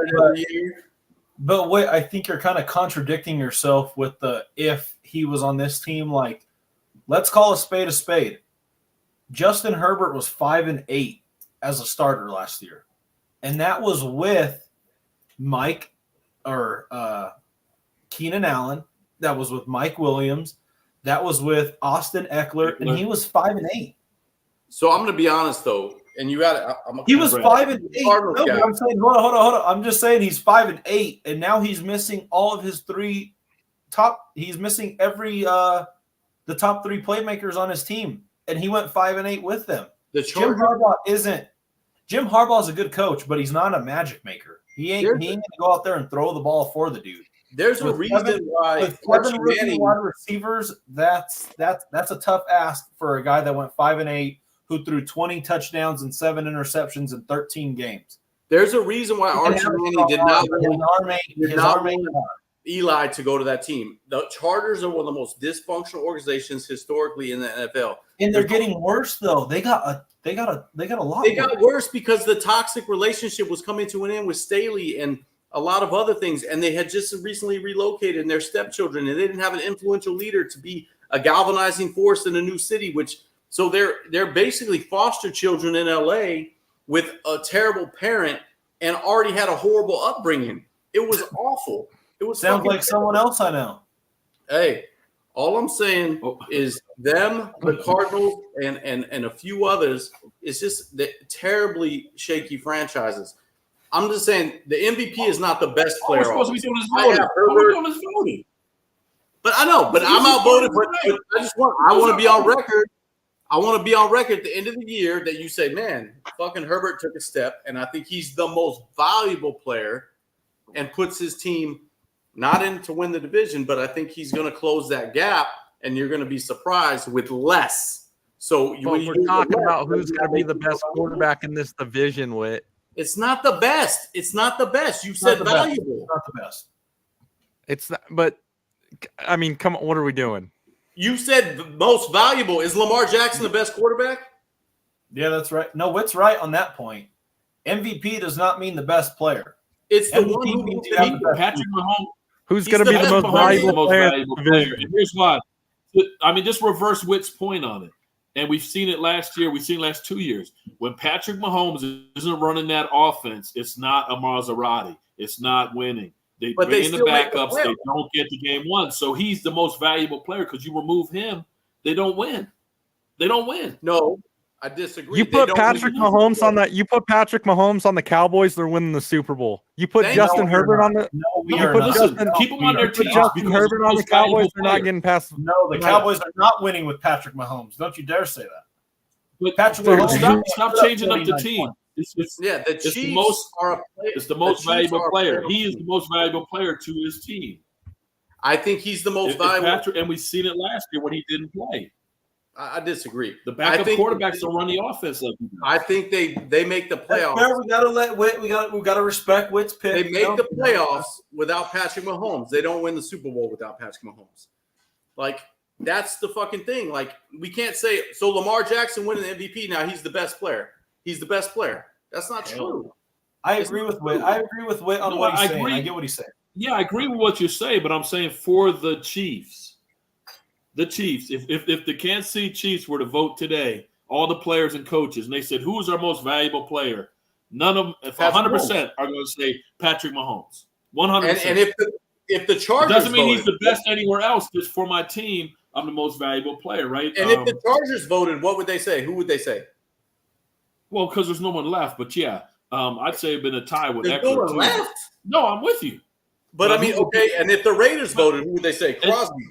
But wait, I think you're kind of contradicting yourself with if he was on this team. Like, let's call a spade a spade. Justin Herbert was 5-8 as a starter last year, and that was with Keenan Allen. That was with Mike Williams. That was with Austin Eckler, and he was 5-8. So I'm going to be honest though, and you got it. He was 5-8. No, I'm saying, hold on. I'm just saying he's 5-8, and now he's missing all of his 3 top. He's missing every the top 3 playmakers on his team, and he went 5-8 with them. Jim Harbaugh is a good coach, but he's not a magic maker. He ain't going to go out there and throw the ball for the dude. There's a reason why with 7 rookie wide receivers, that's a tough ask for a guy that went 5-8. Who threw 20 touchdowns and 7 interceptions in 13 games. There's a reason why Archie Manning did not want Eli to go to that team. The Chargers are one of the most dysfunctional organizations historically in the NFL. And they're getting worse, though. They got a lot. They got worse because the toxic relationship was coming to an end with Staley and a lot of other things. And they had just recently relocated and their stepchildren, and they didn't have an influential leader to be a galvanizing force in a new city, So they're basically foster children in LA with a terrible parent and already had a horrible upbringing. It was awful. It was sounds like someone else I know. Hey, all I'm saying is them, the Cardinals, and a few others. It's just the terribly shaky franchises. I'm just saying the MVP is not the best All we're player. supposed to be doing is voting. All we're doing is voting. But I know, but I'm outvoted. But I want to be on record. I want to be on record at the end of the year that you say, man, fucking Herbert took a step, and I think he's the most valuable player and puts his team not in to win the division, but I think he's going to close that gap, and you're going to be surprised with less. So we're talking about who's going to be the best quarterback in this division, Whit. It's not the best. It's not the best. You said valuable. It's not the best. It's not, but I mean, come on, what are we doing? You said the most valuable. Is Lamar Jackson the best quarterback? Yeah, that's right. No, Whit's right on that point. MVP does not mean the best player. It's the MVP one who means means Patrick Mahomes. Who's going to be the most valuable player? And here's why. I mean, just reverse Whit's point on it. And we've seen it last year. We've seen it last 2 years. When Patrick Mahomes isn't running that offense, it's not a Maserati. It's not winning. They bring in the backups. They don't get to game one. So he's the most valuable player because you remove him, they don't win. They don't win. No, I disagree. You put Patrick Mahomes on that. You put Patrick Mahomes on the Cowboys. They're winning the Super Bowl. You put Justin Herbert on the. Keep them on their team. Justin Herbert on the Cowboys. They're not getting past. No, the Cowboys are not winning with Patrick Mahomes. Don't you dare say that. But Patrick Mahomes, stop changing up the team. The Chiefs are a player. It's the most valuable player. He is the most valuable player to his team. I think he's the most valuable. Patrick, and we've seen it last year when he didn't play. I disagree. The backup quarterbacks don't run the offense like that. I think they make the playoffs. We gotta let Whit. We gotta respect Whit's pick. They make the playoffs without Patrick Mahomes. They don't win the Super Bowl without Patrick Mahomes. Like that's the fucking thing. Like we can't say so. Lamar Jackson winning the MVP now. He's the best player. He's the best player. That's not true. I agree with Whit. I agree with Whit on what he's saying. I get what he's saying. Yeah, I agree with what you say, but I'm saying for the Chiefs, if the Kansas City Chiefs were to vote today, all the players and coaches, and they said, who's our most valuable player? None of them, 100% are going to say Patrick Mahomes. 100%. And if the Chargers doesn't mean he's the best anywhere else. Just for my team, I'm the most valuable player, right? And if the Chargers voted, what would they say? Who would they say? Well, because there's no one left, but yeah, I'd say it'd been a tie with There's no one left. No, I'm with you. But I mean, okay, and if the Raiders voted, who would they say? Crosby.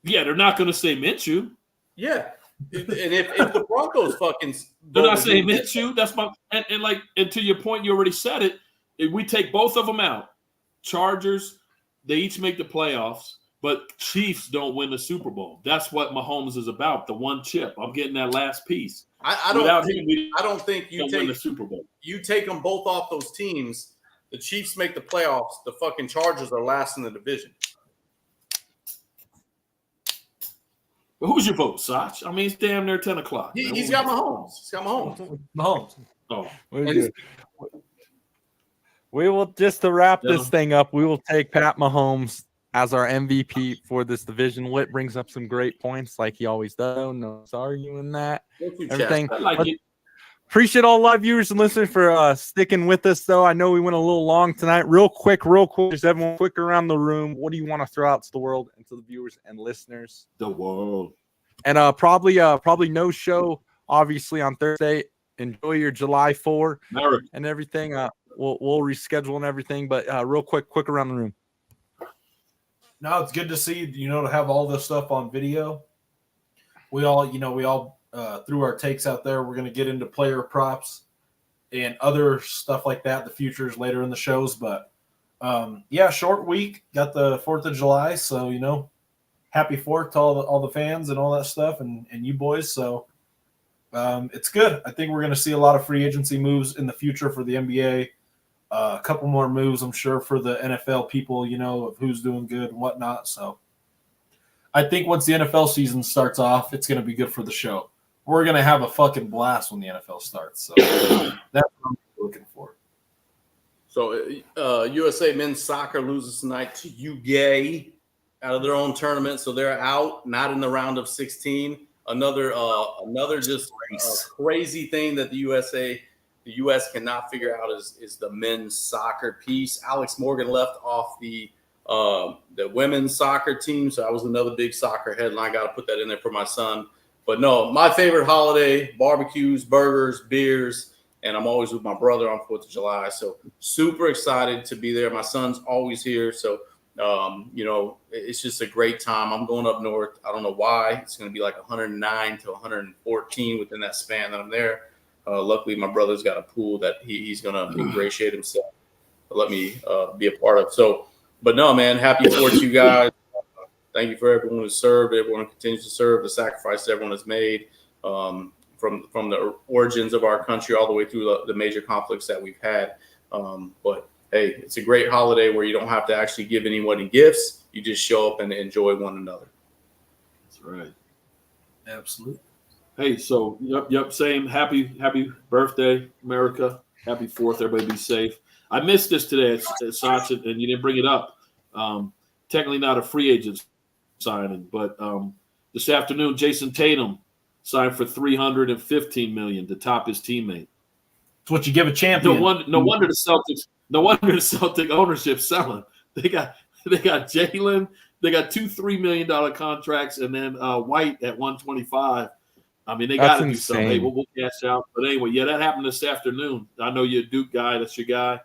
Yeah, they're not going to say Minshew. Yeah, and if the Broncos fucking they're not saying Minshew. That's my and to your point, you already said it. If we take both of them out, Chargers, they each make the playoffs, but Chiefs don't win the Super Bowl. That's what Mahomes is about. The one chip. I'm getting that last piece. I don't think you take the Super Bowl. You take them both off those teams. The Chiefs make the playoffs. The fucking Chargers are last in the division. Well, who's your vote, Sach? I mean, it's damn near 10 o'clock. He's got Mahomes. He's got Mahomes. Oh. We will, just to wrap this thing up, we will take Pat Mahomes as our MVP for this division. Whit brings up some great points like he always does. No arguing that. Everything. I like it. Appreciate all live viewers and listeners for sticking with us, though. I know we went a little long tonight. Real quick, just everyone quick around the room. What do you want to throw out to the world and to the viewers and listeners? The world. And probably no show, obviously, on Thursday. Enjoy your July 4 and everything. We'll reschedule and everything, but real quick around the room. No, it's good to see, to have all this stuff on video. We all threw our takes out there. We're going to get into player props and other stuff like that, the futures later in the shows. But, short week. Got the 4th of July. So, happy 4th to all the fans and all that stuff and you boys. So, it's good. I think we're going to see a lot of free agency moves in the future for the NBA. A couple more moves, I'm sure, for the NFL people, of who's doing good and whatnot. So I think once the NFL season starts off, it's going to be good for the show. We're going to have a fucking blast when the NFL starts. So that's what I'm looking for. So USA men's soccer loses tonight to UGA out of their own tournament. So they're out, not in the round of 16. Another just crazy thing that the U.S. cannot figure out is the men's soccer piece. Alex Morgan left off the the women's soccer team. So I was another big soccer headline. Got to put that in there for my son. But no, my favorite holiday: barbecues, burgers, beers, and I'm always with my brother on 4th of July. So super excited to be there. My son's always here, so it's just a great time. I'm going up north. I don't know why. It's going to be like 109 to 114 within that span that I'm there. Luckily, my brother's got a pool that he's going to ingratiate himself to let me be a part of. So, but no, man, happy 4th to you guys. Thank you for everyone who served, everyone who continues to serve, the sacrifice that everyone has made from the origins of our country all the way through the major conflicts that we've had. But hey, it's a great holiday where you don't have to actually give anybody gifts. You just show up and enjoy one another. That's right. Absolutely. Hey, so yep, same. Happy birthday, America. Happy 4th. Everybody be safe. I missed this today at Soch, and you didn't bring it up. Technically not a free agent signing, but this afternoon, Jason Tatum signed for $315 million to top his teammate. It's what you give a champion. No wonder the Celtics. No wonder the Celtic ownership selling. They got Jalen. They got 2 $3 million contracts, and then White at 125. I mean, they got to do something. Hey, we'll cash out. But anyway, yeah, that happened this afternoon. I know you're a Duke guy. That's your guy.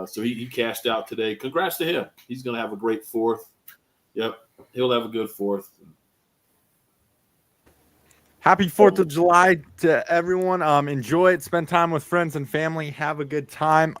So he cashed out today. Congrats to him. He's going to have a great 4th. Yep, he'll have a good 4th. Happy 4th of July to everyone. Enjoy it. Spend time with friends and family. Have a good time.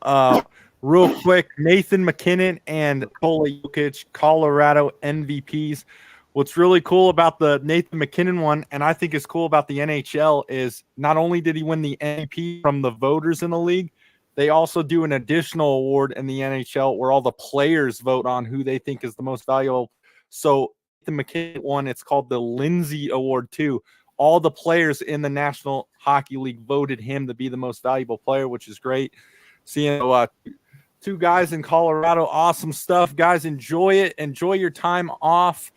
Real quick, Nathan McKinnon and Nikola Jokic, Colorado MVPs. What's really cool about the Nathan McKinnon one, and I think is cool about the NHL, is not only did he win the MVP from the voters in the league, they also do an additional award in the NHL where all the players vote on who they think is the most valuable. So the McKinnon one, it's called the Lindsay Award too. All the players in the National Hockey League voted him to be the most valuable player, which is great. Seeing 2 guys in Colorado, awesome stuff. Guys, enjoy it. Enjoy your time off.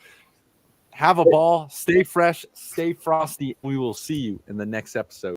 Have a ball. Stay fresh. Stay frosty. We will see you in the next episode.